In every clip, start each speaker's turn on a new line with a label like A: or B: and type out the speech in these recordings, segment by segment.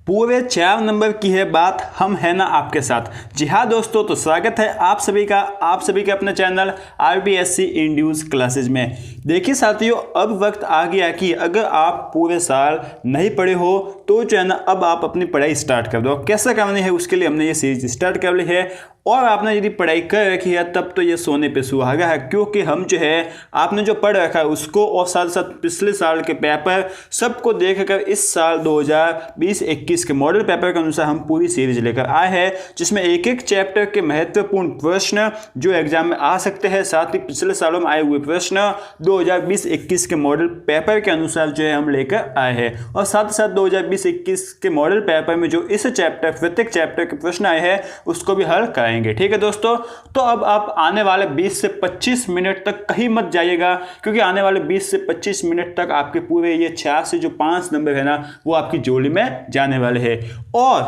A: पूरे 4 नंबर की है बात, हम है ना आपके साथ। जी हाँ दोस्तों, तो स्वागत है आप सभी का अपने चैनल RBSC इंड्यूस क्लासेज में। देखिए साथियों, अब वक्त आ गया कि अगर आप पूरे साल नहीं पढ़े हो तो जो है ना अब आप अपनी पढ़ाई स्टार्ट कर दो। कैसा करनी है उसके लिए हमने ये सीरीज स्टार्ट कर ली है, और आपने यदि पढ़ाई कर रखी है तब तो ये सोने पे सुहागा है, क्योंकि हम जो है आपने जो पढ़ रखा है उसको और साथ साथ पिछले साल के पेपर सबको देखकर इस साल 2020-21 के मॉडल पेपर के अनुसार हम पूरी सीरीज लेकर आए हैं, जिसमें एक एक चैप्टर के महत्वपूर्ण प्रश्न जो एग्जाम में आ सकते हैं, साथ ही पिछले सालों में आए हुए प्रश्न 2020-21 के मॉडल पेपर के अनुसार जो है हम लेकर आए हैं, और साथ ही साथ 2020-21 के मॉडल पेपर में जो इस चैप्टर प्रत्येक चैप्टर के प्रश्न आए हैं उसको भी हल कराएंगे। ठीक है दोस्तों, तो अब आप आने वाले 20 से 25 मिनट तक कहीं मत जाइएगा, क्योंकि आने वाले 20 से 25 मिनट तक आपके पूरे ये 4 से जो 5 नंबर है ना वो आपकी झोली में जाने वाले हैं। और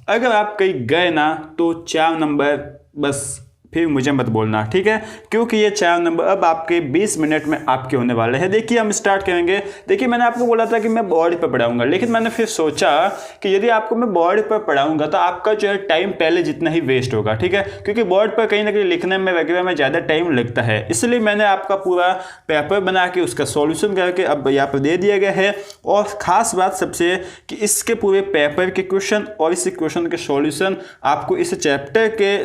A: अगर आप कहीं गए ना तो 4 नंबर बस फिर मुझे मत बोलना, ठीक है, क्योंकि ये 4 नंबर अब आपके 20 मिनट में आपके होने वाले हैं। देखिए हम स्टार्ट करेंगे। देखिए मैंने आपको बोला था कि मैं बोर्ड पर पढ़ाऊंगा, लेकिन मैंने फिर सोचा कि यदि आपको मैं बोर्ड पर पढ़ाऊंगा तो आपका जो है टाइम पहले जितना ही वेस्ट होगा, ठीक है, क्योंकि बोर्ड पर कहीं ना कहीं लिखने में वगैरह में ज़्यादा टाइम लगता है। इसलिए मैंने आपका पूरा पेपर बना के उसका सॉल्यूशन करके अब यहाँ पर दे दिया गया है। और ख़ास बात सबसे कि इसके पूरे पेपर के क्वेश्चन और इस क्वेश्चन के सॉल्यूशन आपको इस चैप्टर के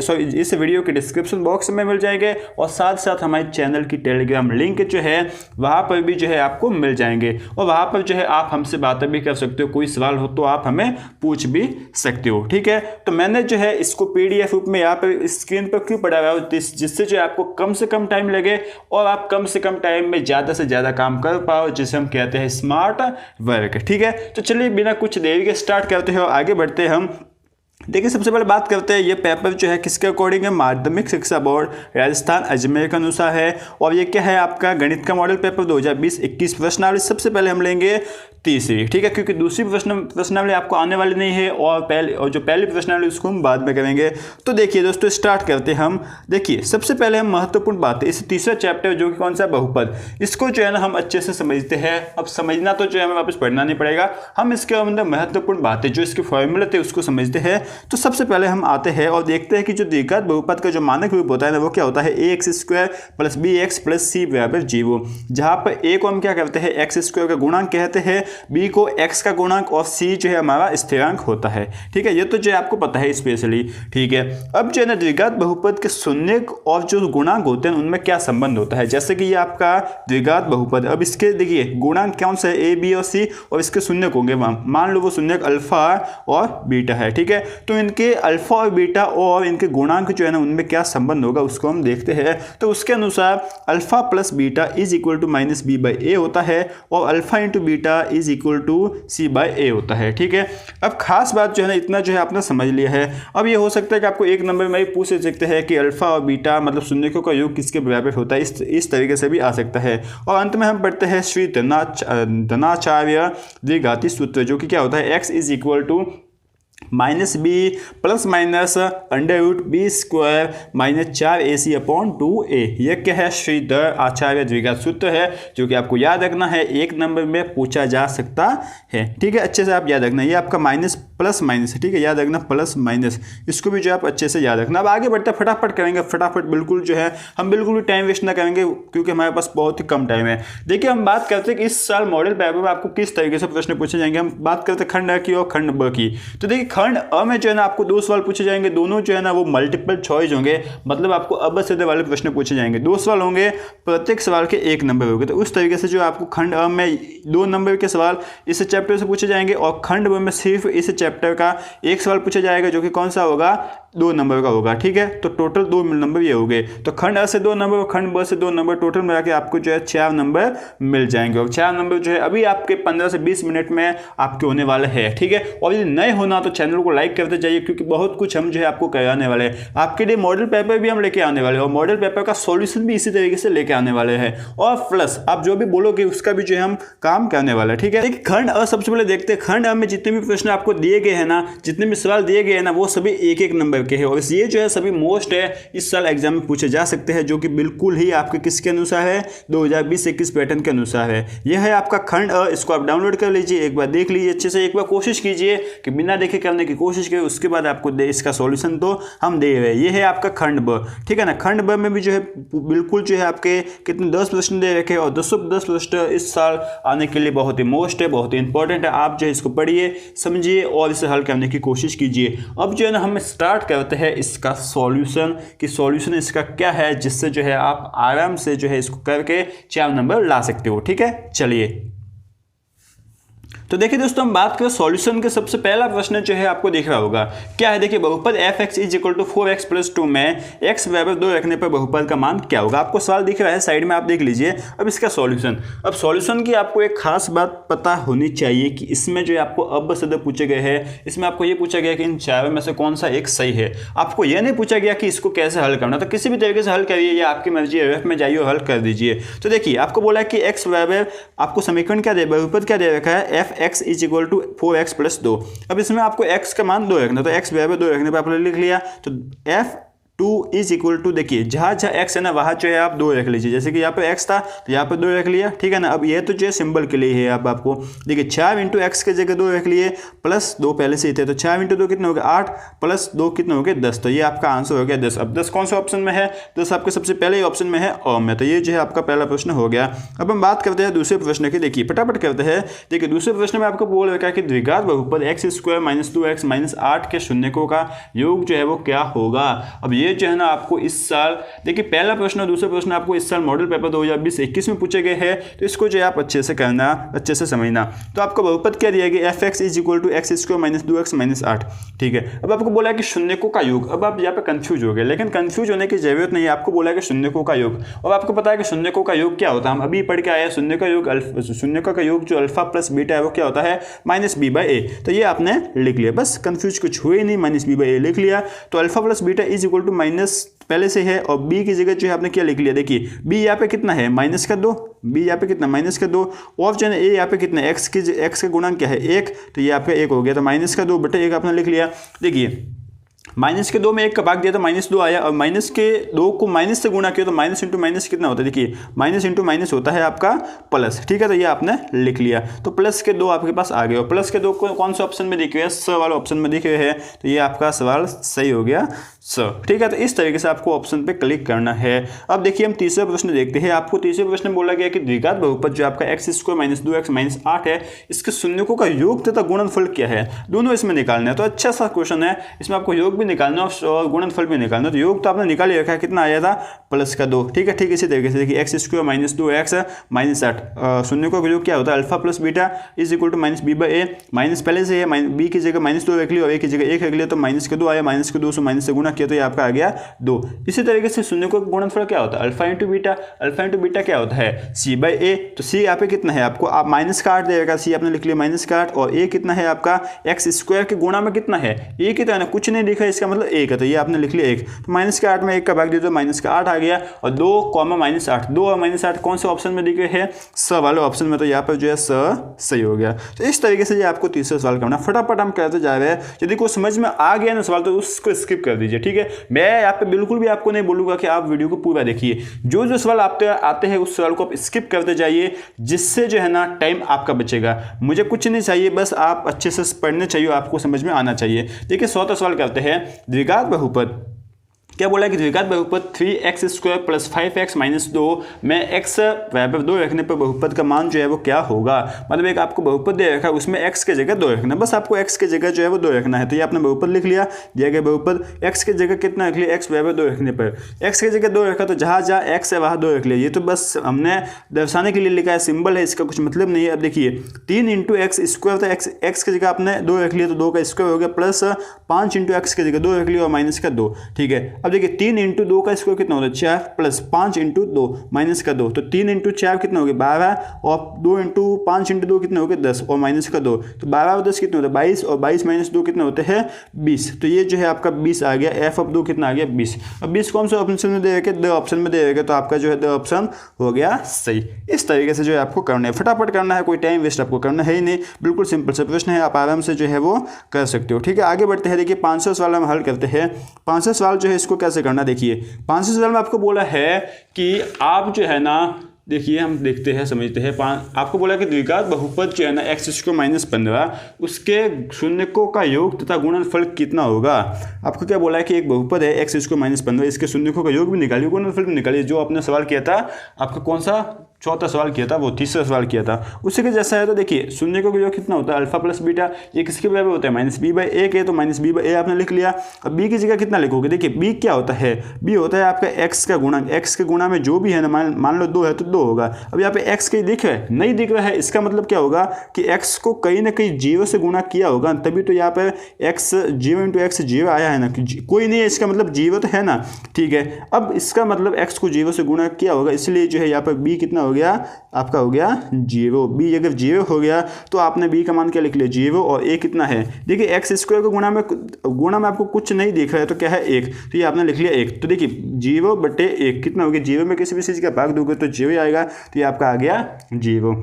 A: इस वीडियो के डिस्क्रिप्शन बॉक्स में मिल जाएंगे, और साथ साथ हमारे चैनल की टेलीग्राम लिंक जो है वहां पर भी जो है आपको मिल जाएंगे, और वहां पर जो है आप हमसे बातें भी कर सकते हो। कोई सवाल हो तो आप हमें पूछ भी सकते हो, ठीक है। तो मैंने जो है इसको PDF रूप में यहाँ पर स्क्रीन पर क्यों पढ़ा हुआ है, जिससे जो है आपको कम से कम टाइम लगे और आप कम से कम टाइम में ज़्यादा से ज़्यादा काम कर पाओ, जिसे हम कहते हैं स्मार्ट वर्क, ठीक है। तो चलिए बिना कुछ देरी के स्टार्ट करते हैं और आगे बढ़ते हैं हम। देखिए सबसे पहले बात करते हैं, ये पेपर जो है किसके अकॉर्डिंग है, माध्यमिक शिक्षा बोर्ड राजस्थान अजमेर के अनुसार है। और ये क्या है, आपका गणित का मॉडल पेपर 2020-21 प्रश्नावली सबसे पहले हम लेंगे तीसरी, ठीक है, क्योंकि दूसरी प्रश्नावली आपको आने वाली नहीं है, और जो पहली प्रश्नावली उसको हम बाद में करेंगे। तो देखिए दोस्तों स्टार्ट करते हैं हम। देखिए सबसे पहले हम महत्वपूर्ण बात है, इस तीसरा चैप्टर जो कि कौन सा बहुपद, इसको जो है ना हम अच्छे से समझते हैं। अब समझना तो जो है हमें वापस पढ़ना नहीं पड़ेगा, हम इसके अंदर महत्वपूर्ण बातें जो इसके फॉर्मूले थे उसको समझते हैं। तो सबसे पहले हम आते हैं और देखते हैं कि जो द्विघात बहुपद का जो मानक रूप होता है ना वो क्या होता है, ax² + bx + c = 0, जहां पर a को हम क्या करते हैं x² का गुणांक कहते हैं, b को x का गुणांक, और c जो है हमारा स्थिरांक होता है, ठीक है। ये तो जो है आपको पता है स्पेशली, ठीक है। अब जो है ना द्विघात बहुपद के शून्य और जो गुणांक होते हैं उनमें क्या संबंध होता है, जैसे कि ये आपका द्विघात बहुपद, अब इसके देखिए गुणांक कौन सा है, a b और c, और इसके शून्य होंगे, मान लो वो शून्य अल्फा और बीटा है, ठीक है। तो इनके अल्फा और बीटा और इनके गुणांक जो है ना उनमें क्या संबंध होगा उसको हम देखते हैं। तो उसके अनुसार अल्फा + बीटा = -b/a होता है, और अल्फा × बीटा = c/a होता है, ठीक है। अब खास बात जो है ना इतना जो है आपने समझ लिया है। अब ये हो सकता है कि आपको एक नंबर में ही पूछ सकते हैं कि अल्फा और बीटा मतलब शून्यकों का योग किसके बराबर होता है, इस तरीके से भी आ सकता है। और अंत में हम पढ़ते हैं श्री धनाचार्य द्विघाती सूत्र, जो कि क्या होता है, x = -b ± √b² - 4ac/2a। यह क्या है, श्रीधर आचार्य द्विघात सूत्र है, जो कि आपको याद रखना है, एक नंबर में पूछा जा सकता है, ठीक है। अच्छे से आप याद रखना, ये आपका माइनस प्लस माइनस है, ठीक है, याद रखना प्लस माइनस, इसको भी जो आप अच्छे से याद रखना। अब आगे बढ़ते फटाफट करेंगे, फटाफट बिल्कुल जो है हम बिल्कुल भी टाइम वेस्ट ना करेंगे, क्योंकि हमारे पास बहुत ही कम टाइम है। देखिए हम बात करते हैं कि इस साल मॉडल पेपर में आपको किस तरीके से प्रश्न पूछे जाएंगे। हम बात करते हैं खंड अ की और खंड ब की। तो देखिए खंड अ में जो है ना आपको 2 सवाल पूछे जाएंगे, दोनों जो है ना वो मल्टीपल चॉइस होंगे, मतलब आपको अब से वाले प्रश्न पूछे जाएंगे। 2 सवाल होंगे, प्रत्येक सवाल के 1 नंबर होंगे। तो उस तरीके से जो आपको खंड अ में 2 नंबर के सवाल इस चैप्टर से पूछे जाएंगे, और खंड ब में सिर्फ इस चैप्टर का 1 सवाल पूछा जाएगा, जो कि कौन सा होगा, 2 नंबर का होगा, ठीक है। तो टोटल 2 नंबर ये हो गए। तो खंड अ से 2 नंबर और खंड ब से 2 नंबर, टोटल मिला के आपको जो है 4 नंबर मिल जाएंगे। और 4 नंबर जो है अभी आपके 15 से 20 मिनट में आपके होने वाले हैं, ठीक है। और यदि नए होना तो चैनल को लाइक करते जाइए, क्योंकि बहुत कुछ हम जो है आपको कराने वाले हैं। आपके लिए मॉडल पेपर भी हम लेके आने वाले हैं, और मॉडल पेपर का सॉल्यूशन भी इसी तरीके से लेके आने वाले हैं, और प्लस आप जो भी बोलोगे उसका भी जो है हम काम करने वाले हैं, ठीक है। देखिए खंड अ सबसे पहले देखते हैं। खंड अ में जितने भी प्रश्न आपको दिए गए हैं ना, जितने भी सवाल दिए गए हैं ना, वो सभी 1-1 नंबर करके है, और ये जो है सभी मोस्ट है इस साल एग्जाम में पूछे जा सकते हैं, जो कि बिल्कुल ही आपके किसके अनुसार है 2020-21 पैटर्न के अनुसार है। यह है आपका खंड अ, इसको आप डाउनलोड कर लीजिए, एक बार देख लीजिए अच्छे से, एक बार कोशिश कीजिए कि बिना देखे करने की कोशिश करिए, उसके बाद आपको इसका सॉल्यूशन तो हम दे रहे हैं। ये है आपका खंड ब, ठीक है ना। खंड ब में भी जो है बिल्कुल जो है आपके कितने 10 प्रश्न दे रखे हैं, और 10 प्रश्न इस साल आने के लिए बहुत ही मोस्ट है, बहुत ही इंपॉर्टेंट है। आप जो है इसको पढ़िए, समझिए और इसे हल करने की कोशिश कीजिए। अब जो है ना हम स्टार्ट करते हैं इसका सॉल्यूशन, कि सॉल्यूशन इसका क्या है, जिससे जो है आप आराम से जो है इसको करके 4 नंबर ला सकते हो, ठीक है। चलिए तो देखिए दोस्तों, हम बात करें सॉल्यूशन के, सबसे पहला प्रश्न जो है आपको दिख रहा होगा क्या है। देखिए बहुपद f(x) = 4x + 2 में x बराबर 2 रखने पर बहुपद का मान क्या होगा। आपको सवाल दिख रहा है साइड में, आप देख लीजिए। अब इसका सॉल्यूशन, अब सॉल्यूशन की आपको एक खास बात पता होनी चाहिए कि इसमें जो है आपको अब सद पूछे गए हैं। इसमें आपको ये पूछा गया कि इन चारों में से कौन सा एक सही है। आपको यह नहीं पूछा गया कि इसको कैसे हल करना, तो किसी भी तरीके से हल करिए, या आपकी मर्जी है, रफ में जाइए और हल कर दीजिए। तो देखिए आपको बोला है कि x बराबर, आपको समीकरण क्या दे, बहुपद क्या दे रखा है, f(x) = 4x + 2। अब इसमें आपको x का मान 2 रखना, तो x बराबर 2 रखने पर आपने लिख लिया। तो f(2) = देखिए जहाँ x है ना वहाँ जो है आप 2 रख लीजिए। जैसे कि यहाँ पे x था तो यहाँ पे 2 रख लिया, ठीक है ना। अब ये तो जो है सिंबल के लिए है। अब आपको देखिए 4 × x के जगह 2 रख लिए, प्लस 2 पहले से ही थे, तो 4 × 2 कितने हो गए 8, प्लस 2 कितने हो गए 10। तो ये आपका आंसर हो गया 10। अब 10 कौन सा ऑप्शन में है, 10 आपके सबसे पहले ही ऑप्शन में है और में, तो ये जो है आपका पहला प्रश्न हो गया। अब हम बात करते हैं दूसरे प्रश्न की। देखिए फटाफट करते हैं। देखिए दूसरे प्रश्न में आपको बोल रखा है कि द्विघात बहुपद x² - 2x - 8 के शून्यकों का योग जो है वो क्या होगा। अब ये जो है ना आपको इस साल, देखिए पहला प्रश्न और दूसरा प्रश्न आपको इस साल मॉडल पेपर 2020-21 में पूछे गए हैं, तो इसको जो है आप अच्छे से करना, अच्छे से समझना। तो आपको बहुपद क्या दिया गया, f(x) = x² - 2x - 8, ठीक है। अब आपको बोला है कि शून्यकों का योग। अब आप यहाँ पे कंफ्यूज हो गए, लेकिन कंफ्यूज होने की जरूरत नहीं है। आपको बोला है कि शून्यकों का योग, और आपको पता है कि शून्यकों का योग क्या होता है, हम अभी पढ़ के आए हैं। शून्य का योग जो अल्फा प्लस बीटा है वो क्या होता है, -b/a। तो ये आपने लिख लिया, बस कंफ्यूज कुछ हुए नहीं, -b/a लिख लिया। तो अल्फा प्लस बीटा = माइनस पहले से है, और b की जगह जो है आपने क्या लिख लिया। देखिए b यहाँ पे कितना है -2, b यहाँ पे कितना -2, और जो है a यहाँ पे कितना x का गुणांक क्या है 1, तो ये आपका 1 हो गया। तो -2 बटे 1 आपने लिख लिया। देखिए -2 में 1 का भाग दिया तो -2 आया, और -2 को माइनस से गुणा किया तो माइनस इंटू माइनस कितना होता है। देखिए माइनस इंटू माइनस होता है आपका प्लस, ठीक है। तो ये आपने लिख लिया, तो प्लस के 2 आपके पास आ गए, और प्लस के 2 को कौन सा ऑप्शन में दिखे हुए, स वाला ऑप्शन में दिखे हुए हैं। तो ये आपका सवाल सही हो गया स, ठीक है। तो इस तरीके से आपको ऑप्शन पे क्लिक करना है। अब देखिए हम तीसरा प्रश्न देखते हैं। आपको तीसरे प्रश्न में बोला गया कि द्विघात बहुपद जो आपका x² - 2x - 8 है, इसके शून्यकों का योग तथा गुणनफल क्या है, दोनों इसमें निकालना है। तो अच्छा सा क्वेश्चन है, इसमें आपको योग भी निकालना और गुणनफल भी निकालना। तो योग तो आपने निकाल ही रखा है, कितना आया था +2, ठीक है। ठीक इसी तरीके से देखिए x² - 2x - 8, शून्यकों का योग क्या होता है, alpha plus beta = -b/a। Minus पहले से है, b की जगह -2 रख लिया और a की जगह 1 रख लिया, तो -2 आया, -2 से माइनस से गुणा किया तो ये आपका आ गया 2। इसी तरीके से शून्यकों का गुणनफल क्या होता है, alpha into beta. Alpha into beta क्या होता है, c/a। तो c यहाँ पे कितना है आपको, आप माइनस का 8 दे रखा, c आपने लिख लिया -8, और a कितना है आपका x² के गुणा में कितना है, a कितना है, कुछ नहीं दिखा, इसका मतलब 1 है, तो ये आपने लिख लिया 1। तो -8 में 1 का भाग दिया तो -8 आ गया, और 2, -8, 2 और -8 कौन से ऑप्शन में दिखे है, स वाले ऑप्शन में। तो यहाँ पर जो है स सही हो गया। तो इस तरीके से ये आपको तीसरा सवाल करना, फटाफट हम करते जा रहे हैं। यदि कोई समझ में आ गया ना सवाल तो उसको स्किप कर दीजिए, ठीक है। मैं यहाँ पे बिल्कुल भी आपको नहीं बोलूंगा कि आप वीडियो को पूरा देखिए, जो जो सवाल आते हैं उस सवाल को आप स्किप करते जाइए, जिससे जो है ना टाइम आपका बचेगा। मुझे कुछ नहीं चाहिए, बस आप अच्छे से पढ़ने चाहिए, आपको समझ में आना चाहिए। देखिए 100वां सवाल करते हैं। द्विघात बहुपद क्या बोला कि द्विघात बहुपद 3x² + 5x - 2 में x बराबर 2 रखने पर बहुपद का मान जो है वो क्या होगा। मतलब एक आपको बहुपद दे रखा है, उसमें x की जगह 2 रखना, बस आपको x की जगह जो है वो 2 रखना है। तो ये आपने बहुपद लिख लिया, दिया गया बहुपद, x की जगह कितना रख लिया, x बराबर 2 रखने पर x की जगह 2 रखा, तो जहाँ जहाँ x है वहाँ 2 रख लिया। ये तो बस हमने दर्शाने के लिए लिखा है, सिंबल है, इसका कुछ मतलब नहीं है। अब देखिए 3 × x², तो x की जगह आपने 2 रख लिया, तो 2 का स्क्वायर हो गया, प्लस 5 × x की जगह 2 रख लिया और -2, ठीक है। अब देखिए 3 इंटू 2 का स्क्वायर कितना होता है 4 प्लस 5 इंटू 2 माइनस का 2, तो 3 इंटू 4 कितना हो गया 12 और 2 इंटू 5 इंटू 2 कितना हो गया 10 और माइनस का 2, तो 12 और 10 कितना होता है 22 और 22 माइनस 2 कितना होते हैं 20। तो ये जो है आपका 20 आ गया, एफ ऑफ 2 कितना आ गया 20। अब 20 कौन सा ऑप्शन में दे रखे, द ऑप्शन में दे रखे, तो आपका जो है द ऑप्शन हो गया सही। इस तरीके से जो है आपको करना है, फटाफट करना है, कोई टाइम वेस्ट आपको करना है ही नहीं, बिल्कुल सिंपल सा प्रश्न है, आप आराम से जो है वो कर सकते हो। ठीक है, आगे बढ़ते हैं। देखिए 500 सवाल हम हल करते हैं। 500 सवाल जो है इसको कैसे करना, देखिए 500 सवाल में आपको बोला है कि आप जो है ना, देखिए हम देखते हैं समझते हैं। आपको बोला कि द्विघात बहुपद जो है ना x² - 15 उसके शून्यकों का योग तथा गुणनफल कितना होगा। आपको क्या बोला है कि एक बहुपद है x² - 15, इसके शून्यकों का योग भी निकालिए, गुणनफल भी निकालिए। जो आपने सवाल किया था, आपका कौन सा चौथा सवाल किया था, वो तीसरा सवाल किया था, उसी के जैसा है। तो देखिए शून्यकों का योग कितना होता है अल्फा प्लस बीटा, ये किसके बराबर होता है -b/a के, तो -b/a आपने लिख लिया। अब b की जगह कितना लिखोगे, देखिए b क्या होता है, b होता है आपका x का गुणा, x के गुणा में जो भी है ना, मान लो 2 है तो 2 होगा। अब यहाँ पे x कहीं दिख रहा है, नहीं दिख रहा है, इसका मतलब क्या होगा कि x को कहीं ना कहीं 0 से गुणा किया होगा, तभी तो यहाँ पे x 0 × x 0 आया है ना, कोई नहीं है, इसका मतलब 0 तो है ना। ठीक है, अब इसका मतलब x को 0 से गुणा किया होगा, इसलिए जो है यहाँ पर b कितना हो गया, आपका हो गया 0। b अगर 0 हो गया तो आपने b का मान क्या लिख लिया 0, और a कितना है, देखिए x² को गुणा में आपको कुछ नहीं दिख रहा है, तो क्या है 1, तो ये आपने लिख लिया 1। तो देखिए 0/1 कितना हो गया, 0 में किसी भी चीज़ का भाग दोगे तो 0 आएगा, तो ये आपका आ गया 0,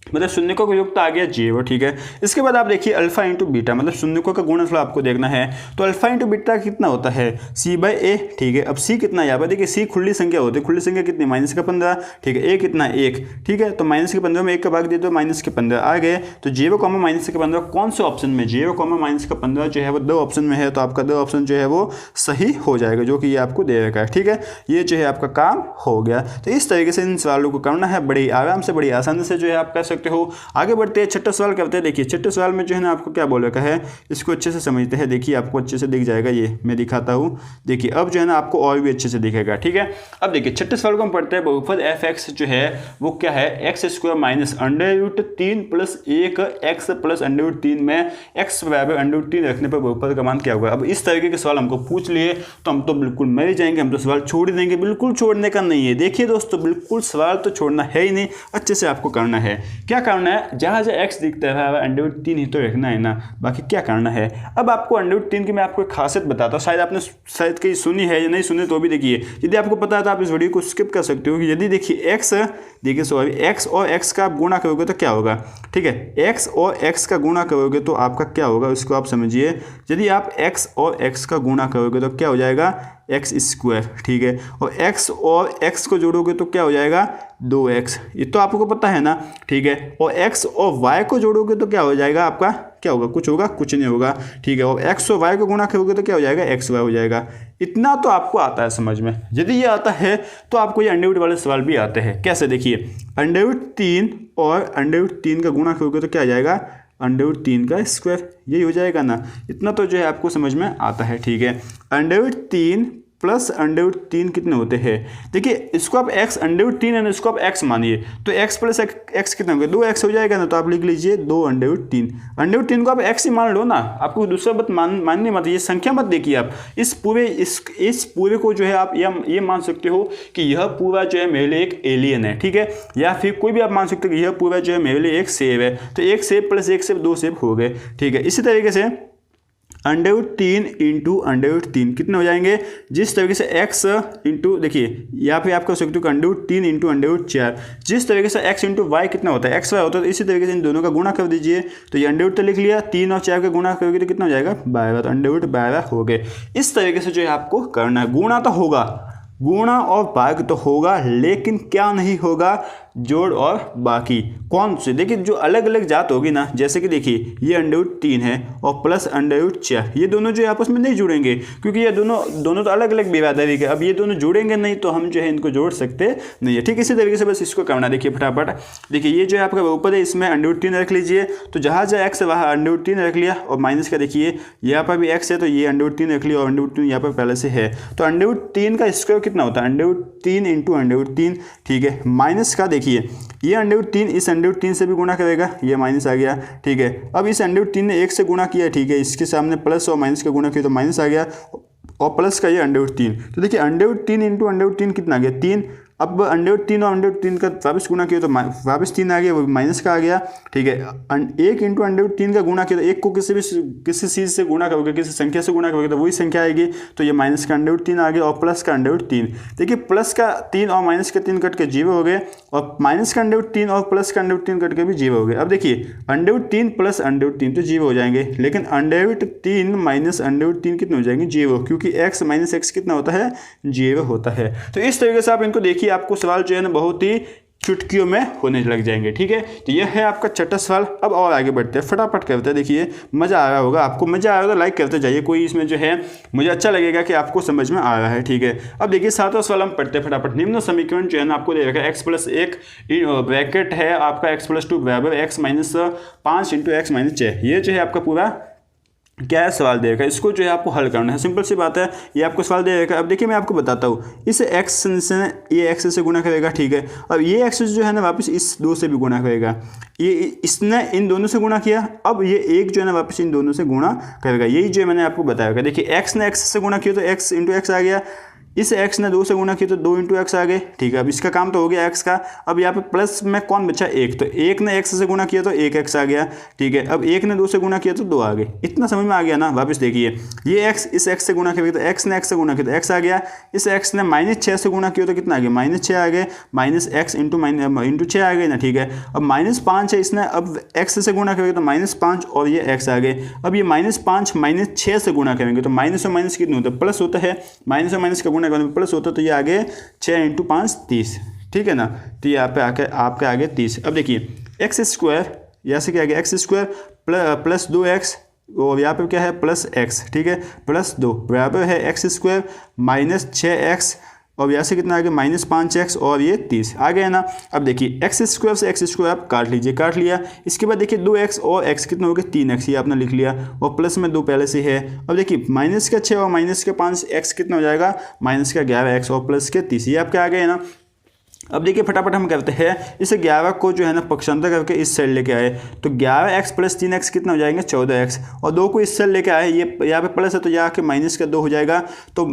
A: मतलब शून्यकों का योग तो आ गया 0। ठीक है, इसके बाद आप देखिए अल्फा इंटू बीटा, मतलब शून्यकों का गुणनफल आपको देखना है। तो अल्फा इंटू बीटा कितना होता है c/a। ठीक है, अब c कितना है यहाँ पर, देखिए c खुली संख्या होती है, खुली संख्या कितनी -15। ठीक है, a कितना 1। ठीक है, तो -15 में 1 का भाग दे दो, -15 आ गए। तो 0, -15 कौन से ऑप्शन में, 0, -15 जो है वो 2 ऑप्शन में है, तो आपका 2 ऑप्शन जो है वो सही हो जाएगा, जो कि ये आपको दे रखा है। ठीक है, ये जो है आपका काम हो गया। तो इस तरीके से इन सवालों को करना है, बड़ी आराम से, बड़ी आसानी से जो है आप कर सकते हो। आगे बढ़ते हैं, छठा सवाल करते हैं। देखिए छठे सवाल में जो है ना आपको क्या बोल रखा है, इसको अच्छे से समझते हैं। देखिए आपको अच्छे से दिख जाएगा, ये मैं दिखाता हूँ। देखिए अब जो है ना आपको और भी अच्छे से दिखेगा। ठीक है, अब देखिए छठे सवाल को हम पढ़ते हैं। बहुपद f(x) जो है वो क्या है, x² - √3 + 1 x + √3 में x बराबर √3 रखने पर बहुपद का मान क्या होगा। अब इस तरीके के सवाल हमको पूछ लिए तो हम तो बिल्कुल मर ही जाएंगे, हम तो सवाल छोड़ ही देंगे, बिल्कुल छोड़ने का नहीं है। देखिए दोस्तों, बिल्कुल सवाल तो छोड़ना है ही नहीं, अच्छे से आपको करना है। क्या करना है, जहाँ जहाँ x दिखता है √3 ही तो रखना है ना, बाकी क्या करना है। अब आपको √3 की मैं आपको एक खासियत बताता हूँ, शायद आपने कहीं सुनी है या नहीं सुनी, तो भी देखिए यदि आपको पता है तो आप इस वीडियो को स्किप कर सकते हो। कि यदि देखिए x और x का आप गुणा करोगे तो क्या होगा। ठीक है, x और x का गुणा करोगे तो आपका क्या होगा, उसको आप समझिए। यदि आप x और x का गुणा करोगे तो क्या हो जाएगा x²। ठीक है, और x और x को जोड़ोगे तो क्या हो जाएगा 2x, ये तो आपको पता है ना। ठीक है, और x और y को जोड़ोगे तो क्या हो जाएगा, आपका क्या होगा, कुछ होगा, कुछ नहीं होगा। ठीक है, और x और y को गुणा करोगे तो क्या हो जाएगा xy हो जाएगा। इतना तो आपको आता है समझ में। यदि ये आता है तो आपको ये अंडर रूट वाले सवाल भी आते हैं। कैसे, देखिए √3 और √3 का गुणा करोगे तो क्या आ जाएगा √3 का स्क्वायर, यही हो जाएगा ना। इतना तो जो है आपको समझ में आता है। ठीक है, √3 + √3 कितने होते हैं, देखिए इसको आप x √3 है ना, इसको आप x मानिए, तो x + x कितना हो गया 2x हो जाएगा ना। तो आप लिख लीजिए 2 √3 को आप x ही मान लो ना, आपको दूसरा बात माननी मत, ये संख्या मत देखिए आप। इस पूरे को जो है आप ये मान सकते हो कि यह पूरा जो है मेरे लिए एक एलियन है। ठीक है, या फिर कोई भी आप मान सकते हो कि यह पूरा जो है मेरे लिए एक सेब है, तो एक सेब + एक सेब 2 सेब हो गए। ठीक है, इसी तरीके से √3 × √3 कितने हो जाएंगे, जिस तरीके से x इंटू, देखिए यहाँ पे आप कर सकते हो √3 × √4, जिस तरीके से x × y कितना होता है, xy होता है, तो इसी तरीके से इन दोनों का गुणा कर दीजिए। तो ये √ तो लिख लिया, 3 और 4 का गुणा करोगे तो कितना हो जाएगा 12, तो √12 हो गए। इस तरीके से जो है आपको करना है। गुणा तो होगा, गुणा और भाग तो होगा, लेकिन क्या नहीं होगा, जोड़ और बाकी। कौन से, देखिए जो अलग अलग जात होगी ना, जैसे कि देखिए ये √3 है और प्लस √4, ये दोनों जो है आपस में नहीं जुड़ेंगे, क्योंकि ये दोनों तो अलग अलग बिरादरी के। अब ये दोनों जुड़ेंगे नहीं तो हम जो है इनको जोड़ सकते नहीं है। ठीक, इसी तरीके से बस इसको करना। देखिए फटाफट, देखिए ये जो है आपका बहुपद है, इसमें √3 रख लीजिए, तो जहाँ जहाँ x है वहाँ √3 रख लिया, और माइनस का देखिए यहाँ पर भी x है तो ये √3 रख लिया, और √3 यहाँ पर पहले से है, तो √3 का स्क्वायर कितना होता है √3 × √3। ठीक है, माइनस का देखिए ये √3 इस √3 से भी गुणा करेगा, ये माइनस आ गया। ठीक है, अब इस √3 ने 1 से गुणा किया। ठीक है, इसके सामने प्लस और माइनस का गुणा किया तो माइनस आ गया, और प्लस का ये √3। तो देखिए √3 इंटू √3 कितना आ गया 3। अब √3 और √3 का वापस गुना किया तो वापस 3 आ गया, वो माइनस का आ गया। ठीक है, 1 इंटू √3 का गुना किया तो 1 को किसी चीज़ से गुना करोगे, किसी संख्या से गुना करोगे तो वही संख्या आएगी। तो ये माइनस का √3 आ गया और प्लस का √3। देखिए प्लस का 3 और माइनस का 3 कट के 0 हो गए और माइनस का √3 और प्लस का √3 कट के भी 0 हो गए। अब देखिए √3 प्लस √3 तो 0 हो जाएंगे, लेकिन √3 माइनस √3 कितने हो जाएंगे 0, क्योंकि x माइनस एक्स कितना होता है 0 होता है। तो इस तरीके से आप इनको देखिए, आपको सवाल जो है ना बहुत ही चुटकियों में होने लग जाएंगे। ठीक है, तो यह है आपका छठा सवाल। अब और आगे बढ़ते हैं, फटाफट करते हैं। देखिए मज़ा आ रहा होगा, आपको मज़ा आया तो लाइक करते जाइए, कोई इसमें जो है मुझे अच्छा लगेगा कि आपको समझ में आ रहा है। ठीक है, अब देखिए सातवां सवाल हम पढ़ते हैं फटाफट। निम्न समीकरण जो है ना आपको दे रखा है x+1 ब्रैकेट है आपका x+2 बराबर x - 5 इंटू x - 6। ये जो है आपका पूरा क्या है सवाल दे रखा है, इसको जो है आपको हल करना है। सिंपल सी बात है, ये आपको सवाल दे रखा है। अब देखिए मैं आपको बताता हूँ, इस x से ये x से गुना करेगा। ठीक है, अब ये x जो है ना वापस इस 2 से भी गुना करेगा, ये इसने इन दोनों से गुना किया, अब ये 1 जो है ना वापस इन दोनों से गुणा करेगा। यही जो मैंने आपको बताया। देखिए x ने x से गुना किया तो x इंटू एक्स आ गया, इस x ने 2 से गुना किया तो 2 इंटू एक्स आ गए। ठीक है, अब इसका काम तो हो गया x का। अब यहाँ पे प्लस में कौन बचा 1, तो 1 ने x से गुना किया तो 1x आ गया। ठीक है, अब 1 ने 2 से गुना किया तो 2 आ गए। इतना समझ में आ गया ना। वापस देखिए ये x इस x से गुना किया तो x ने x से गुना किया तो x आ गया, इस x ने -6 से गुना किया तो कितना आ गया -6 आ गए, -x इंटू 6 आ गए ना। ठीक है, अब -5 है, इसने अब x से गुना करेंगे तो -5 और ये x आ गए। अब ये -5 -6 से गुना करेंगे तो माइनस और माइनस कितने होते हैं प्लस होता है, माइनस और माइनस का गुना करेंगे प्लस होता है, तो ये आगे 6 इंटू 5 30। ठीक है ना, तो ये यहाँ पे आके आपके आगे 30। अब देखिए x² यहाँ से क्या आ गया x² प्लस 2x और यहाँ पे क्या है प्लस x। ठीक है, प्लस 2 बराबर है x² माइनस 6x और यहाँ से कितना आ गया -5x और ये 30 आ गया ना। अब देखिए x² से x² आप काट लीजिए, काट लिया। इसके बाद देखिए 2x और x कितना हो गया 3x, ये आपने लिख लिया और प्लस में 2 पहले से है। अब देखिए -6 और -5 x कितना हो जाएगा -11x और प्लस के 30, ये आपके आ गए ना। अब देखिए फटाफट हम करते हैं, इस 11 को जो है ना पक्षांतर करके इस साइड लेके आए तो 11x प्लस 3x कितना हो जाएंगे 14x और 2 को इस साइड लेके आए, ये यहाँ पे प्लस है तो यहाँ के माइनस का 2 हो जाएगा। तो